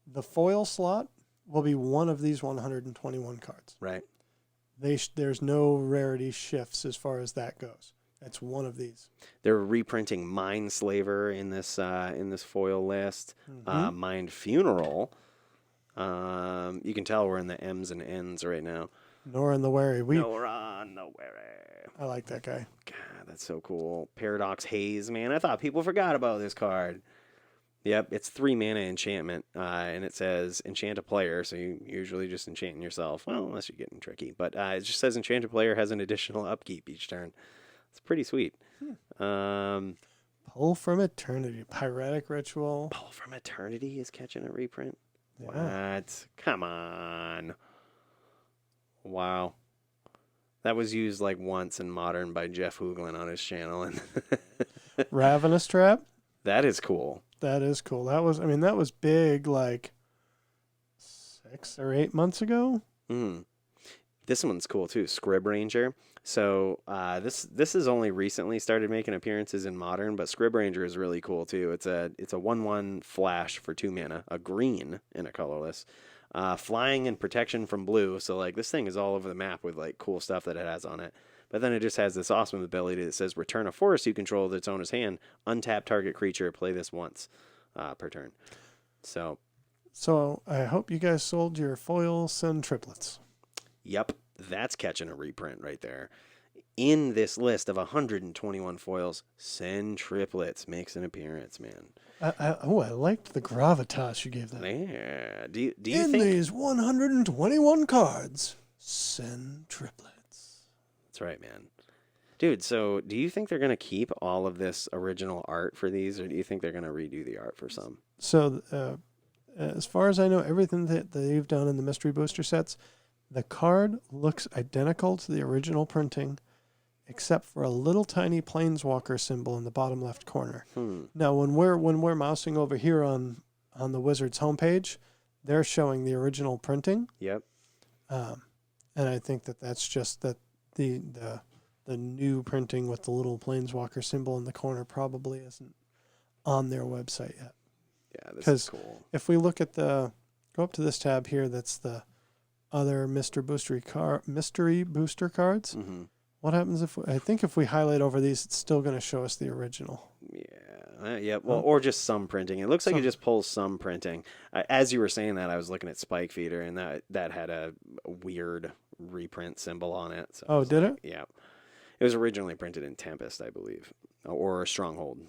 the foil slot will be one of these 121 cards. Right. There's no rarity shifts as far as that goes. That's one of these. They're reprinting Mind Slaver in this foil list. Mind Funeral. You can tell we're in the M's and N's right now. Nor in the Wary. Nora the Wary. I like that guy. God, that's so cool. Paradox Haze, man. I thought people forgot about this card. Yep, it's 3 mana enchantment, and it says enchant a player, so you usually just enchanting yourself. Well, unless you're getting tricky. But it just says enchant a player has an additional upkeep each turn. It's pretty sweet. Pull from Eternity, Pyretic Ritual. Pull from Eternity is catching a reprint? Yeah. What? Come on. Wow. That was used like once in Modern by Jeff Hooglin on his channel. And Ravenous Trap. That is cool. That is cool. That was big like 6 or 8 months ago. This one's cool too, Scrib Ranger. So this has only recently started making appearances in Modern, but Scrib Ranger is really cool too. It's a 1/1 flash for 2 mana, a green and a colorless. Flying and protection from blue. So like this thing is all over the map with like cool stuff that it has on it. But then it just has this awesome ability that says return a forest you control to its owner's hand, untap target creature, play this once per turn. So I hope you guys sold your foil Sun triplets. Yep, that's catching a reprint right there. in this list of 121 foils, Centriplets makes an appearance, man. I liked the gravitas you gave that. Yeah. Do you in think these 121 cards, Centriplets. that's right, man? Dude, so do you think they're going to keep all of this original art for these, or do you think they're going to redo the art for some? So, as far as I know, everything that they've done in the mystery booster sets, the card looks identical to the original printing, except for a little tiny planeswalker symbol in the bottom left corner. Now, when we're mousing over here on the Wizards homepage, they're showing the original printing. Yep. And I think that's just that the new printing with the little planeswalker symbol in the corner probably isn't on their website yet. Yeah, this is cool. If we look at go up to this tab here, that's the other mystery booster cards. Mm-hmm. What happens if we highlight over these, it's still going to show us the original. Yeah. Yeah. Well, or just some printing. It looks like it just pulls some printing. As you were saying that, I was looking at Spike Feeder, and that had a weird reprint symbol on it. So did it? Yeah. It was originally printed in Tempest, I believe, or Stronghold.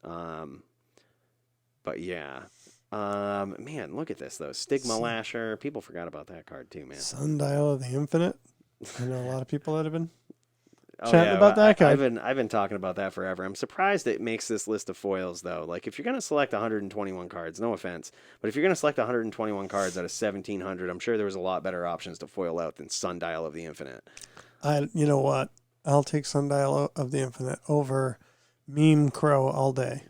But yeah. Man, look at this, though. Stigma Lasher. People forgot about that card, too, man. Sundial of the Infinite. I know a lot of people that have been chatting about that card. I've been talking about that forever. I'm surprised it makes this list of foils, though. Like, if you're going to select 121 cards, no offense, but if you're going to select 121 cards out of 1,700, I'm sure there was a lot better options to foil out than Sundial of the Infinite. You know what? I'll take Sundial of the Infinite over Meme Crow all day.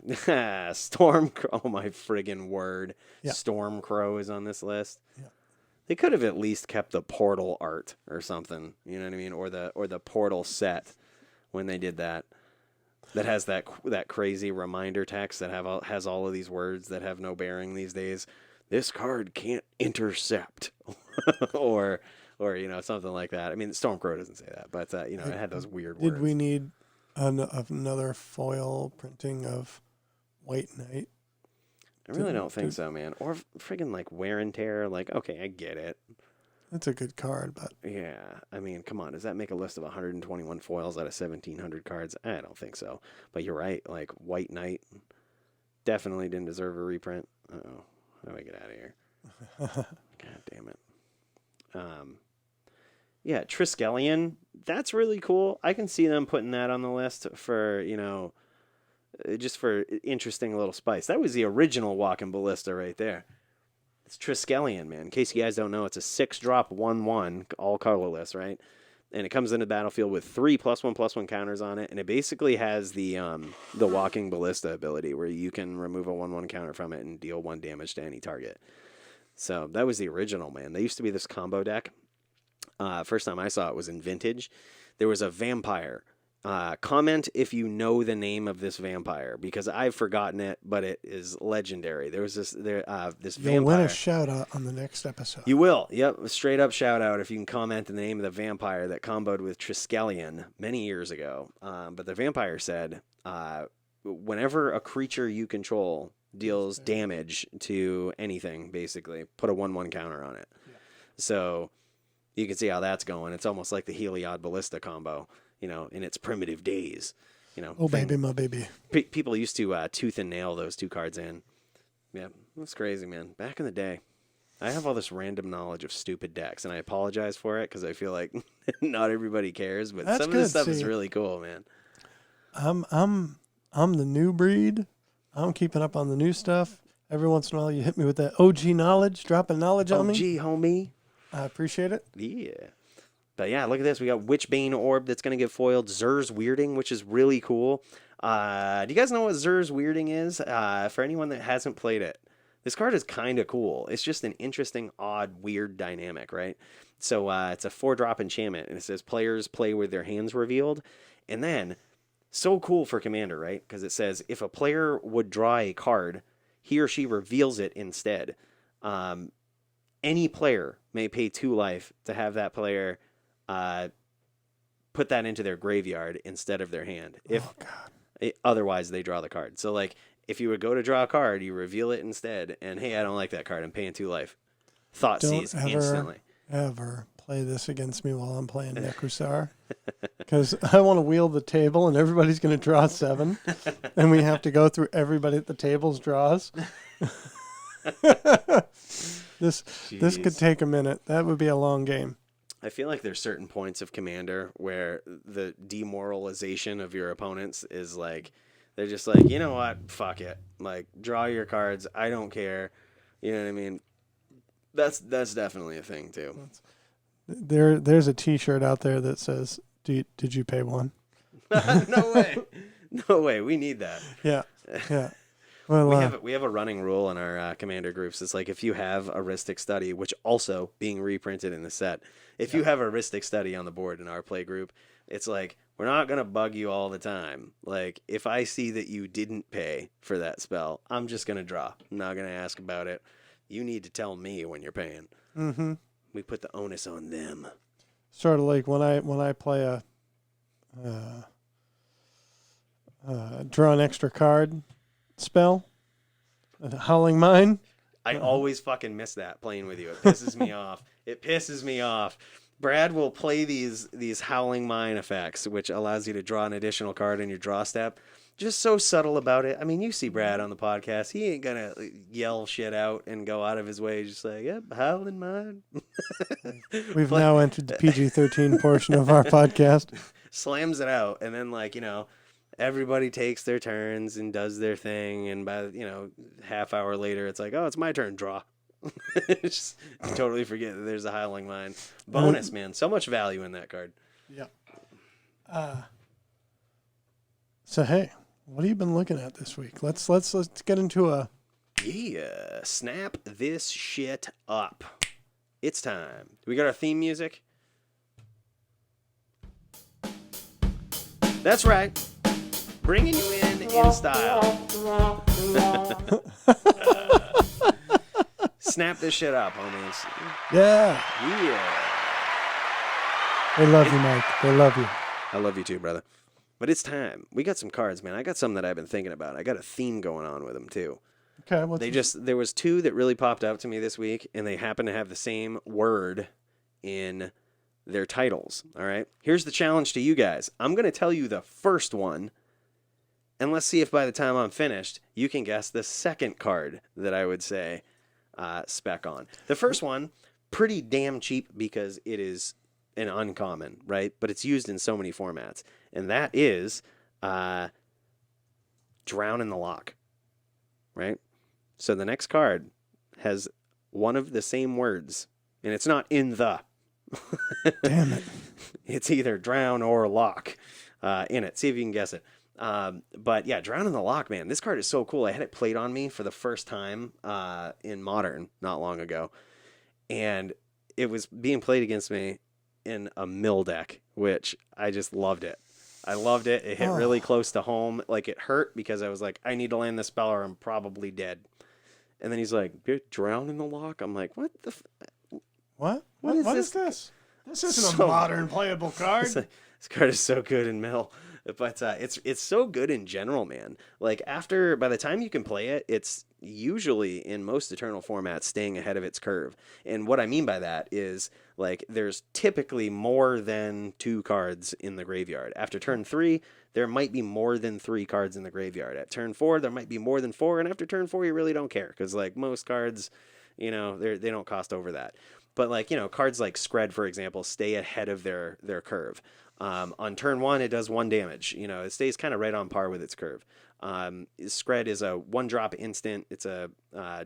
Storm Crow, oh my friggin' word. Yeah. Storm Crow is on this list. Yeah. They could have at least kept the portal art or something, you know what I mean? Or the portal set when they did that. That has that crazy reminder text that has all of these words that have no bearing these days. This card can't intercept. or something like that. I mean, Stormcrow doesn't say that, but it had those weird words. Did we need another foil printing of White Knight? I really don't think so, man. Or friggin' like Wear and Tear. Like, okay, I get it. That's a good card, but yeah, I mean, come on. Does that make a list of 121 foils out of 1,700 cards? I don't think so. But you're right. Like White Knight definitely didn't deserve a reprint. Uh-oh. How do I get out of here? God damn it. Yeah, Triskelion, that's really cool. I can see them putting that on the list for, just for interesting little spice. That was the original Walking Ballista right there. It's Triskelion, man. In case you guys don't know, it's a 6-drop 1/1, all colorless, right? And it comes into the battlefield with 3 +1/+1 counters on it, and it basically has the Walking Ballista ability where you can remove a 1/1 counter from it and deal 1 damage to any target. So that was the original, man. They used to be this combo deck. First time I saw it was in Vintage. There was a vampire. Comment if you know the name of this vampire, because I've forgotten it, but it is legendary. There was this vampire. You'll win a shout out on the next episode. You will. Yep, a straight up shout out if you can comment the name of the vampire that comboed with Triskelion many years ago. But the vampire said, whenever a creature you control deals damage to anything, basically, put a 1/1 counter on it. Yeah. So you can see how that's going. It's almost like the Heliod Ballista combo, in its primitive days. Oh, baby, my baby. People used to tooth and nail those 2 cards in. Yeah, that's crazy, man. Back in the day. I have all this random knowledge of stupid decks, and I apologize for it because I feel like not everybody cares, but some of this stuff is really cool, man. I'm the new breed. I'm keeping up on the new stuff. Every once in a while, you hit me with that OG knowledge, dropping knowledge on me. OG, homie. I appreciate it. Yeah. But yeah, look at this. We got Witchbane Orb that's going to get foiled. Zer's Weirding, which is really cool. Do you guys know what Zer's Weirding is? For anyone that hasn't played it, this card is kind of cool. It's just an interesting, odd, weird dynamic, right? So it's a 4-drop enchantment, and it says players play with their hands revealed. And then, so cool for Commander, right? Because it says if a player would draw a card, he or she reveals it instead. Any player may pay 2 life to have that player put that into their graveyard instead of their hand. Otherwise, they draw the card. So, like, if you would go to draw a card, you reveal it instead, and hey, I don't like that card. I'm paying 2 life. Thought seize instantly. ever play this against me while I'm playing Necrusar, because I want to wheel the table and everybody's going to draw 7, and we have to go through everybody at the table's draws. This could take a minute. That would be a long game. I feel like there's certain points of Commander where the demoralization of your opponents is like, they're just like, you know what, fuck it, like, draw your cards, I don't care, you know what I mean? That's definitely a thing too. There's a T-shirt out there that says, "Did you pay one?" No way. We need that. Yeah. Well, we have a running rule in our Commander groups. It's like, if you have a Ristic Study, which also being reprinted in the set, if you have a Ristic Study on the board in our play group, it's like, we're not going to bug you all the time. Like, if I see that you didn't pay for that spell, I'm just going to draw. I'm not going to ask about it. You need to tell me when you're paying. Mm-hmm. We put the onus on them. Sort of like when I play a draw an extra card spell, Howling Mine. I always fucking miss that playing with you. It pisses me off. It pisses me off. Brad will play these Howling Mine effects, which allows you to draw an additional card in your draw step. Just so subtle about it. I mean, you see Brad on the podcast. He ain't gonna yell shit out and go out of his way. Just like, yep, Howling Mine. We've now entered the PG-13 portion of our podcast. Slams it out, and then, like, you know, everybody takes their turns and does their thing, and by, you know, half hour later, it's like, oh, it's my turn, draw. Just totally forget that there's a Howling Mine. Bonus, man. So much value in that card. Yeah. So, hey, what have you been looking at this week? Let's get into a... Yeah, snap this shit up. It's time. We got our theme music? That's right. Bringing you in style. Snap this shit up, homies. Yeah. They love you, Mike. They love you. I love you too, brother. But it's time. We got some cards, man. I got some that I've been thinking about. I got a theme going on with them too. Okay. There was 2 that really popped out to me this week, and they happen to have the same word in their titles. All right. Here's the challenge to you guys. I'm going to tell you the first one, and let's see if by the time I'm finished, you can guess the second card that I would say spec on. The first one, pretty damn cheap because it is an uncommon, right? But it's used in so many formats. And that is Drown in the Lock, right? So the next card has one of the same words, and it's not in the. Damn it. It's either drown or lock in it. See if you can guess it. But yeah, Drown in the Lock, man. This card is so cool. I had it played on me for the first time in Modern not long ago. And it was being played against me in a mill deck, which I just loved it. I loved it. It hit really close to home. Like, it hurt because I was like, I need to land this spell or I'm probably dead. And then he's like, Drown in the Lock? I'm like, what the... What? What is this? This isn't a modern playable card. This card is so good in mill. But it's so good in general, man. Like, by the time you can play it, it's usually in most Eternal formats staying ahead of its curve. And what I mean by that is, like, there's typically more than 2 cards in the graveyard. After turn 3, there might be more than 3 cards in the graveyard. At turn 4, there might be more than 4. And after turn 4, you really don't care. Because, like, most cards, you know, they don't cost over that. But, like, you know, cards like Scred, for example, stay ahead of their curve. On turn 1, it does 1 damage. You know, it stays kind of right on par with its curve. Scred is a 1-drop instant. It's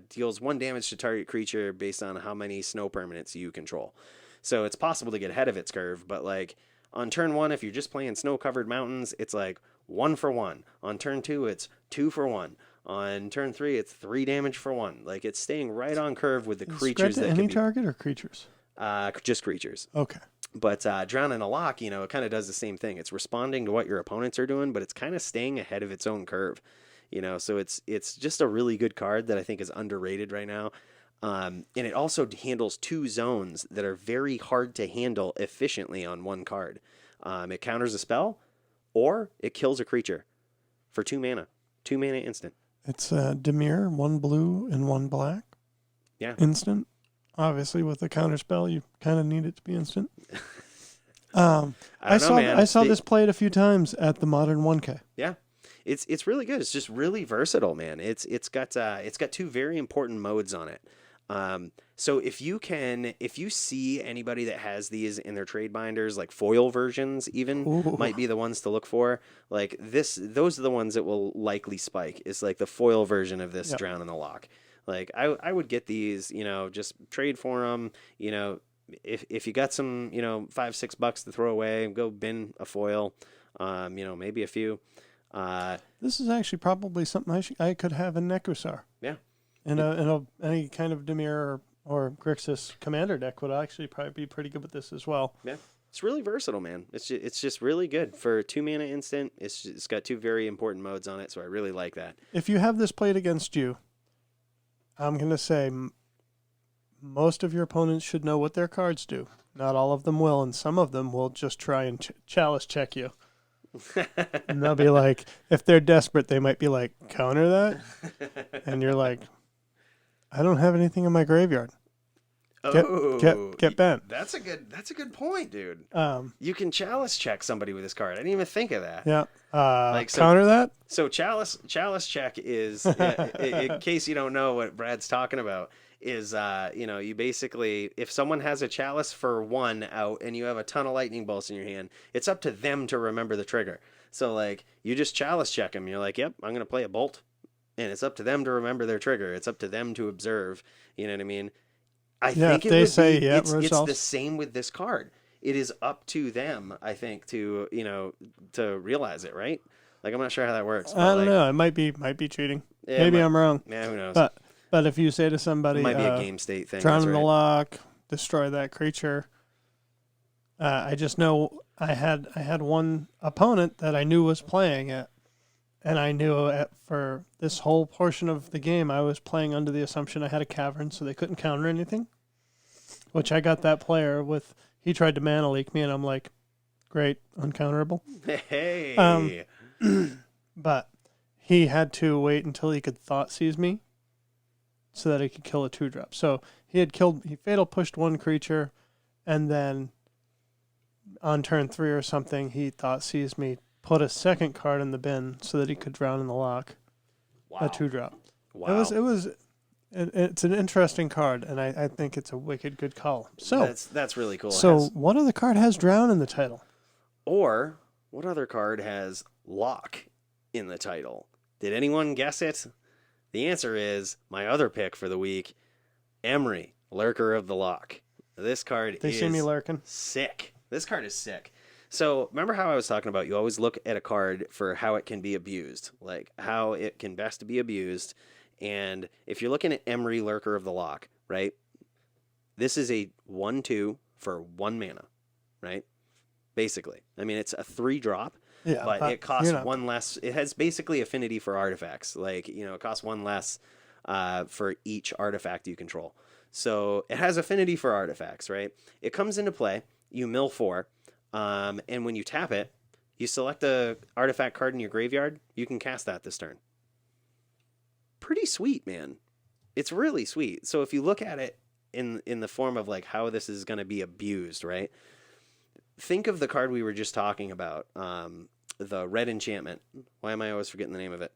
deals 1 damage to target creature based on how many snow permanents you control. So it's possible to get ahead of its curve, but, like, on turn 1, if you're just playing snow-covered mountains, it's like 1 for 1. On turn 2, it's 2 for 1. On turn 3, it's 3 damage for 1. Like, it's staying right on curve with the creatures that any target or creatures? Just creatures. Okay. But Drown in a Lock, you know, it kind of does the same thing. It's responding to what your opponents are doing, but it's kind of staying ahead of its own curve. You know, so it's just a really good card that I think is underrated right now. And it also handles 2 zones that are very hard to handle efficiently on 1 card. It counters a spell, or it kills a creature for 2 mana. 2 mana instant. It's Dimir, 1 blue and 1 black. Yeah. Instant. Obviously, with the counterspell, you kind of need it to be instant. I don't know, man. saw this played a few times at the Modern 1K. Yeah. It's really good. It's just really versatile, man. It's got 2 very important modes on it. So if you see anybody that has these in their trade binders, like foil versions even might be the ones to look for. Like those are the ones that will likely spike. It's like the foil version of this Drown in the Loch. Like I would get these, just trade for them, if you got some, $5-6 to throw away, go bin a foil, maybe a few. This is actually probably something I could have in Necrosar. Yeah. In any kind of Dimir or Grixis commander deck would actually probably be pretty good with this as well. Yeah. It's really versatile, man. It's just really good for 2 mana instant. It's got 2 very important modes on it, so I really like that. If you have this played against you, I'm going to say most of your opponents should know what their cards do. Not all of them will, and some of them will just try and chalice check you. And they'll be like, if they're desperate, they might be like, counter that? And you're like, I don't have anything in my graveyard. Get bent. That's a good point, dude. You can chalice check somebody with this card. I didn't even think of that. Yeah. Counter that? So chalice check is, in case you don't know what Brad's talking about, is you basically, if someone has a chalice for 1 out and you have a ton of lightning bolts in your hand, it's up to them to remember the trigger. So like you just chalice check them. You're like, yep, I'm gonna play a bolt, and it's up to them to remember their trigger. It's up to them to observe. You know what I mean? I think it's the same with this card. It is up to them, I think, to realize it, right? Like, I'm not sure how that works. I don't know. It might be cheating. Yeah, maybe I'm wrong. Yeah, who knows? But if you say to somebody, it might be a game state thing. Drown in the Loch, destroy that creature. I just know I had one opponent that I knew was playing it, and I knew for this whole portion of the game, I was playing under the assumption I had a cavern, so they couldn't counter anything. Which I got that player with. He tried to mana leak me, and I'm like, great, uncounterable. Hey. But he had to wait until he could thought seize me, so that he could kill a 2-drop. So he fatal pushed one creature, and then on turn 3 or something, he thought seized me, put a second card in the bin so that he could Drown in the Loch. Wow. A 2-drop. Wow. It's an interesting card, and I think it's a wicked good call. So that's really cool. So what other card has Drown in the title? Or what other card has Lock in the title? Did anyone guess it? The answer is my other pick for the week, Emery, Lurker of the Loch. This card They see me lurking. Sick. This card is sick. So remember how I was talking about you always look at a card for how it can be abused, like how it can best be abused. And if you're looking at Emery, Lurker of the Loch, right? This is a 1/2 for 1 mana, right? Basically. I mean, it's a 3-drop, but it costs 1 less. It has basically affinity for artifacts. Like, it costs 1 less for each artifact you control. So it has affinity for artifacts, right? It comes into play. You mill 4. And when you tap it, you select a artifact card in your graveyard. You can cast that this turn. Pretty sweet, man. It's really sweet. So if you look at it in the form of like how this is going to be abused, right? Think of the card we were just talking about, the red enchantment. Why am I always forgetting the name of it?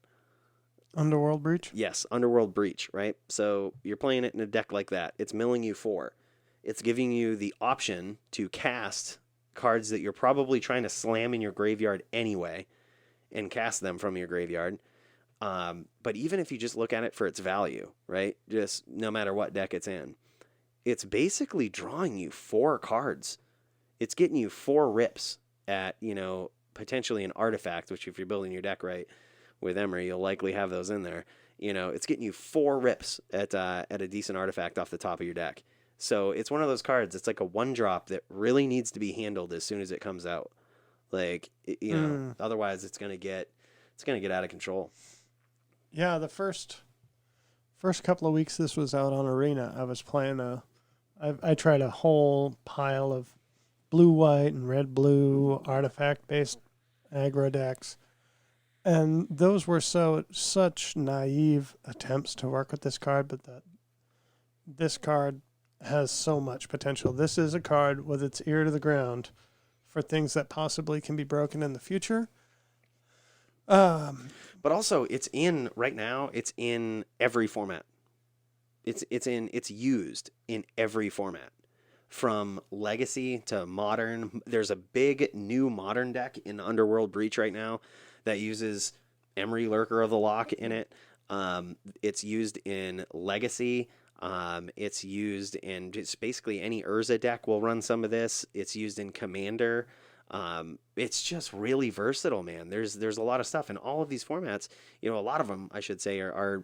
Underworld Breach? Yes, Underworld Breach, right? So you're playing it in a deck like that. It's milling you 4. It's giving you the option to cast cards that you're probably trying to slam in your graveyard anyway and cast them from your graveyard. But even if you just look at it for its value, right? Just no matter what deck it's in, it's basically drawing you 4 cards. It's getting you 4 rips at, potentially an artifact, which if you're building your deck right with Emery, you'll likely have those in there. It's getting you 4 rips at a decent artifact off the top of your deck. So it's one of those cards. It's like a 1-drop that really needs to be handled as soon as it comes out. Like, otherwise it's going to get out of control. Yeah, the first couple of weeks this was out on Arena, I was playing I tried a whole pile of blue-white and red-blue artifact-based aggro decks. And those were such naive attempts to work with this card, but this card has so much potential. This is a card with its ear to the ground for things that possibly can be broken in the future. But also, it's in right now. It's in every format. It's used in every format, from legacy to modern. There's a big new modern deck in Underworld Breach right now that uses Emery Lurker of the Lock in it. It's used in legacy. It's used in just basically any Urza deck will run some of this. It's used in Commander. It's just really versatile, man. There's a lot of stuff in all of these formats. You know, a lot of them, I should say, are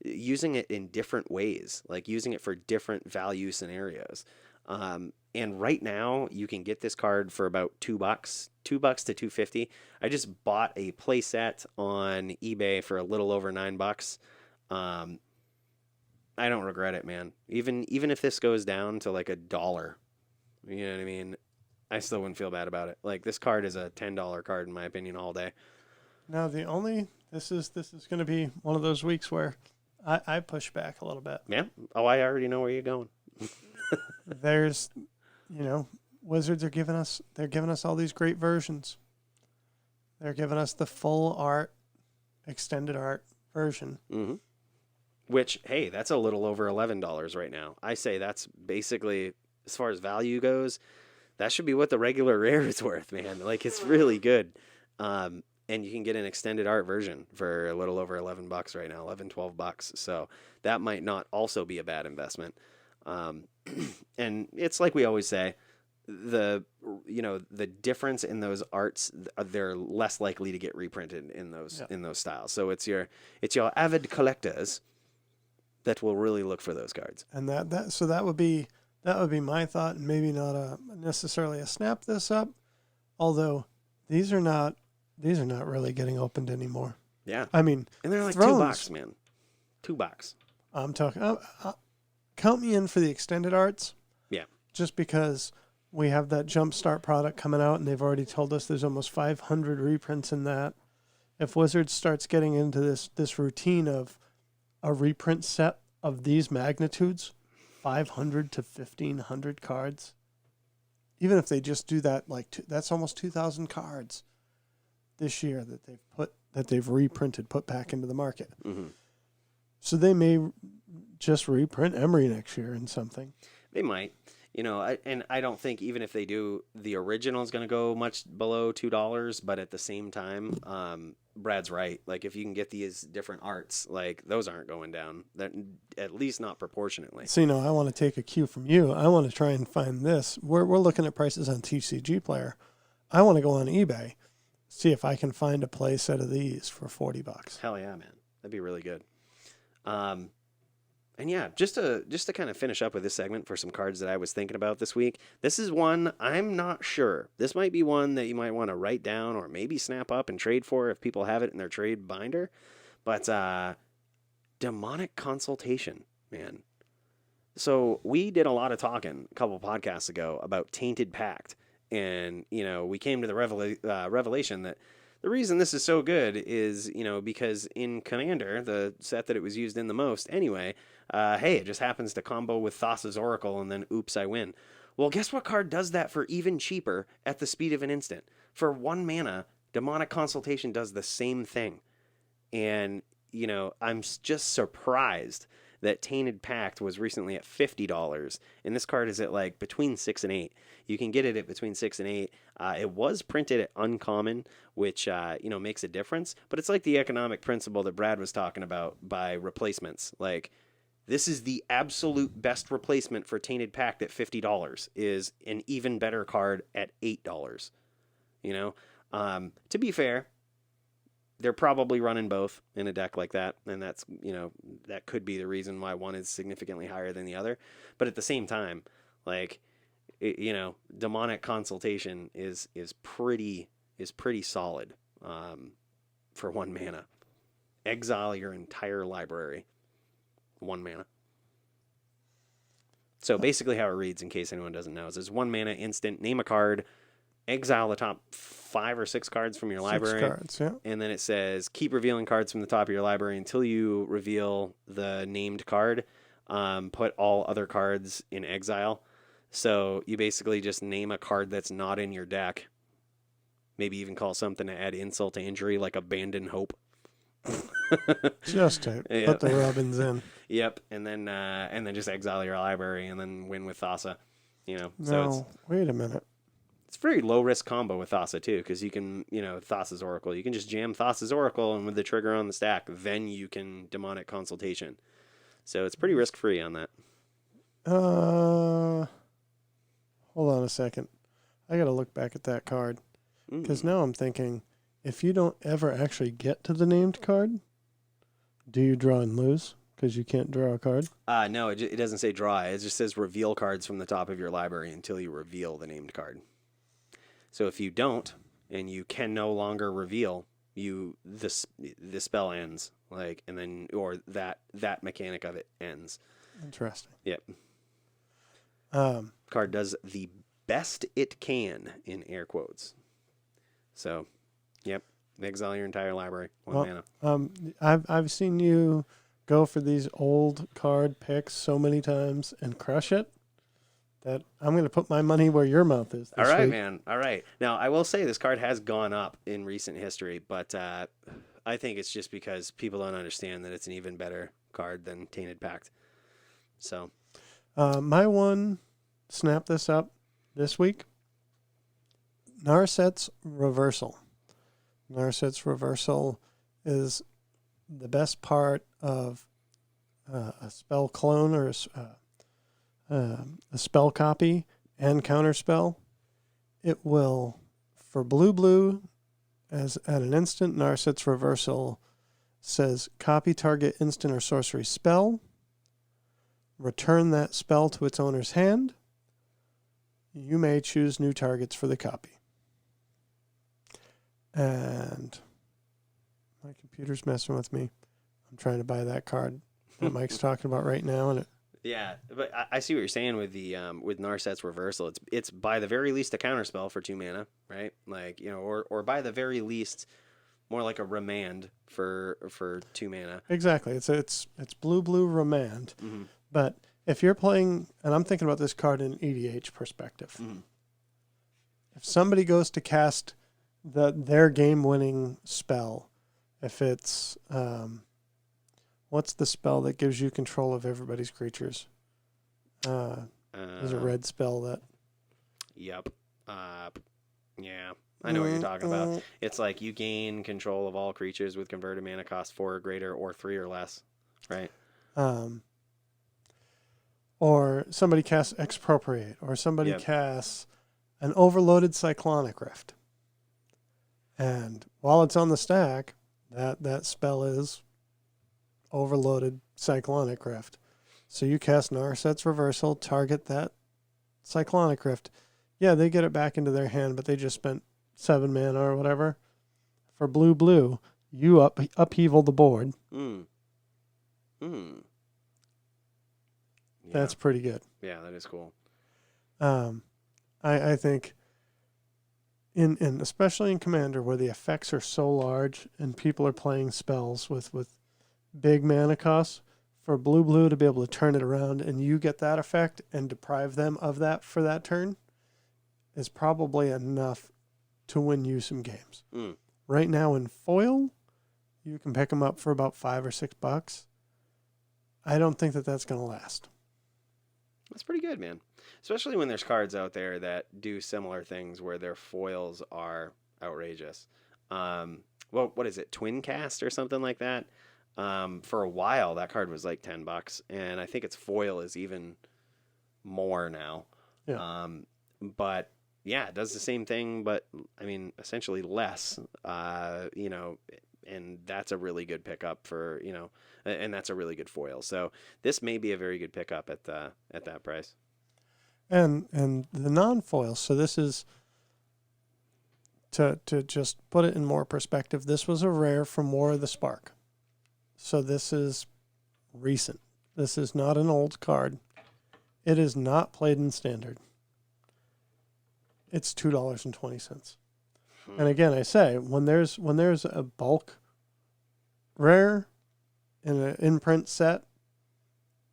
using it in different ways, like using it for different value scenarios. And right now you can get this card for about $2, $2 to $2.50. I just bought a play set on eBay for a little over $9. I don't regret it, man. Even if this goes down to like $1, you know what I mean? I still wouldn't feel bad about it. Like, this card is a $10 card in my opinion all day. Now this is going to be one of those weeks where I push back a little bit. Yeah. Oh, I already know where you're going. There's, Wizards are giving us all these great versions. They're giving us the full art, extended art version. Mm-hmm. Which, hey, that's a little over $11 right now. I say that's basically, as far as value goes, that should be what the regular rare is worth, man. Like, it's really good. And you can get an extended art version for a little over $11 right now, $12. So that might not also be a bad investment. And it's like we always say, the difference in those arts, they're less likely to get reprinted in those styles. So it's your avid collectors that will really look for those cards. And that would be my thought, and maybe not necessarily a snap this up, although these are not really getting opened anymore. Yeah. I mean, and they're like Thrones, $2, man. $2. I'm talking, count me in for the extended arts. Yeah. Just because we have that Jumpstart product coming out, and they've already told us there's almost 500 reprints in that. If Wizards starts getting into this routine of a reprint set of these magnitudes, 500 to 1,500 cards, even if they just do that, that's almost 2,000 cards this year that they've reprinted, put back into the market. Mm-hmm. So they may just reprint Emery next year in something. They might. I don't think even if they do, the original is going to go much below $2. But at the same time, Brad's right. Like, if you can get these different arts, like, those aren't going down. That, at least not proportionately. So, I want to take a cue from you. I want to try and find this. We're looking at prices on TCG Player. I want to go on eBay, see if I can find a play set of these for $40. Hell yeah, man. That'd be really good. And yeah, just to kind of finish up with this segment for some cards that I was thinking about this week. This is one I'm not sure. This might be one that you might want to write down or maybe snap up and trade for if people have it in their trade binder. But Demonic Consultation, man. So we did a lot of talking a couple podcasts ago about Tainted Pact. And, we came to the revelation that the reason this is so good is, because in Commander, the set that it was used in the most anyway, it just happens to combo with Thassa's Oracle and then oops, I win. Well, guess what card does that for even cheaper at the speed of an instant? For 1 mana, Demonic Consultation does the same thing. And, I'm just surprised that Tainted Pact was recently at $50, and this card is at between $6 and $8. You can get it at between $6 and $8. It was printed at uncommon, which makes a difference. But it's like the economic principle that Brad was talking about by replacements. Like, this is the absolute best replacement for Tainted Pact at $50. Is an even better card at $8. To be fair, they're probably running both in a deck like that, and that's, that could be the reason why one is significantly higher than the other. But at the same time, Demonic Consultation is pretty solid for 1 mana. Exile your entire library, 1 mana. So basically how it reads, in case anyone doesn't know, is it's 1 mana instant, name a card, exile the top 5 or 6 cards from your library. 6 cards, yeah. And then it says, keep revealing cards from the top of your library until you reveal the named card. put all other cards in exile. So you basically just name a card that's not in your deck. Maybe even call something to add insult to injury, like Abandon Hope. Just to put the Robins in. Yep, and then just exile your library and then win with Thassa. So No, wait a minute. it's a very low risk combo with Thassa too, because you can, Thassa's Oracle. You can just jam Thassa's Oracle, and with the trigger on the stack, then you can Demonic Consultation. So it's pretty risk free on that. Hold on a second. I got to look back at that card, because now I'm thinking, if you don't ever actually get to the named card, do you draw and lose? Because you can't draw a card? No, it doesn't say draw. It just says reveal cards from the top of your library until you reveal the named card. So if you don't, and you can no longer reveal, the spell ends, and then that mechanic of it ends. Interesting. Yep. Card does the best it can in air quotes. So, yep, exile your entire library, 1 mana. I've seen you go for these old card picks so many times and crush it that I'm going to put my money where your mouth is. All right, man. All right. Now, I will say this card has gone up in recent history, but I think it's just because people don't understand that it's an even better card than Tainted Pact. So, my one, snap this up this week, Narset's Reversal. Narset's Reversal is the best part of a spell clone or a spell copy and counter spell. It will, for blue, as at an instant, Narset's Reversal says copy target instant or sorcery spell, return that spell to its owner's hand. You may choose new targets for the copy. And my computer's messing with me. I'm trying to buy that card that Mike's talking about right now, and yeah, but I see what you're saying with the with Narset's Reversal. It's by the very least a counterspell for 2 mana, right? Or by the very least more like a remand for 2 mana. Exactly. It's blue remand. Mm-hmm. But if you're playing, and I'm thinking about this card in EDH perspective, if somebody goes to cast their game-winning spell, if it's what's the spell that gives you control of everybody's creatures? There's a red spell that. Yep. Yeah, I know what you're talking about. It's like you gain control of all creatures with converted mana cost 4 or greater, or 3 or less, right? Or somebody casts Expropriate, or somebody casts an overloaded Cyclonic Rift. And while it's on the stack, that spell is overloaded Cyclonic Rift. So you cast Narset's Reversal, target that Cyclonic Rift. Yeah, they get it back into their hand, but they just spent 7 mana or whatever. For blue, you upheaval the board. Yeah. That's pretty good. Yeah, that is cool. I think in especially in Commander, where the effects are so large and people are playing spells with big mana costs, for blue to be able to turn it around and you get that effect and deprive them of that for that turn is probably enough to win you some games. Right now in foil, you can pick them up for about $5 or $6. I don't think that's going to last. That's pretty good, man. Especially when there's cards out there that do similar things where their foils are outrageous. Well, what is it? Twin Cast or something like that? For a while, that card was like $10, and I think its foil is even more now. Yeah. But yeah, it does the same thing, but I mean, essentially less. And that's a really good pickup for and that's a really good foil. So this may be a very good pickup at that price. And the non-foil. So this is to just put it in more perspective. This was a rare from War of the Spark. So this is recent. This is not an old card. It is not played in Standard. It's $2.20. And again, I say when there's a bulk rare in an in-print set,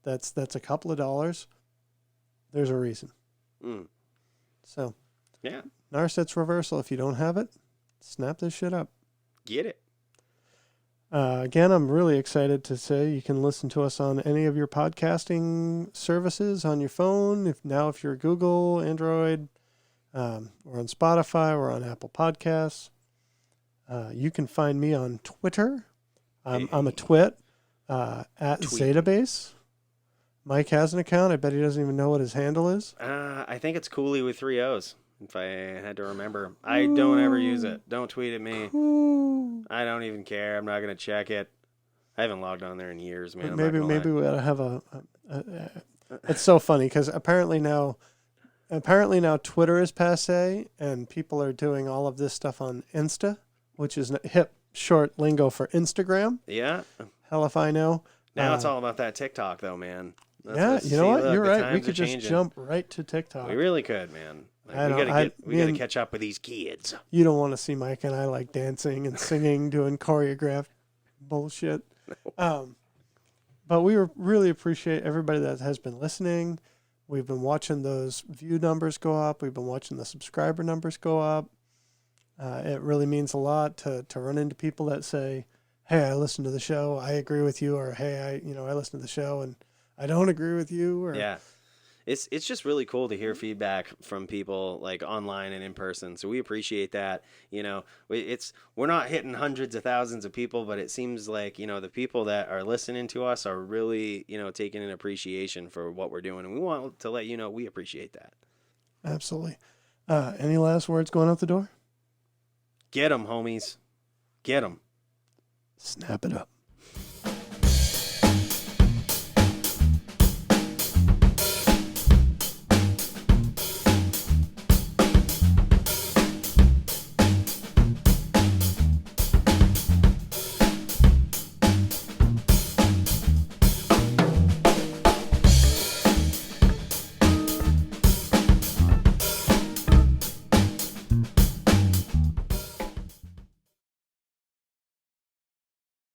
that's a couple of dollars. There's a reason. So, yeah. Narset's reversal. If you don't have it, snap this shit up. Get it. Again, I'm really excited to say you can listen to us on any of your podcasting services on your phone. If you're Google, Android, we're on Spotify, we're on Apple Podcasts. You can find me on Twitter. I'm a twit at Zetabase. Mike has an account. I bet he doesn't even know what his handle is. I think it's Cooley with 3 O's, if I had to remember. I don't ever use it. Don't tweet at me. I don't even care. I'm not going to check it. I haven't logged on there in years, man. Maybe we ought to have it's so funny because apparently now Twitter is passé and people are doing all of this stuff on Insta, which is hip short lingo for Instagram. Yeah. Hell if I know. Now it's all about that TikTok, though, man. You know what? You're right. We could just jump right to TikTok. We really could, man. We gotta catch up with these kids. You don't want to see Mike and I like dancing and singing, doing choreographed bullshit. No. But we really appreciate everybody that has been listening. We've been watching those view numbers go up. We've been watching the subscriber numbers go up. It really means a lot to run into people that say, "Hey, I listened to the show. I agree with you," or "Hey, I listened to the show and I don't agree with you." Or yeah, it's just really cool to hear feedback from people like online and in person. So we appreciate that. We're not hitting hundreds of thousands of people, but it seems like the people that are listening to us are really taking an appreciation for what we're doing, and we want to let you know we appreciate that. Absolutely. Any last words going out the door? Get 'em, homies. Get 'em. Snap it up.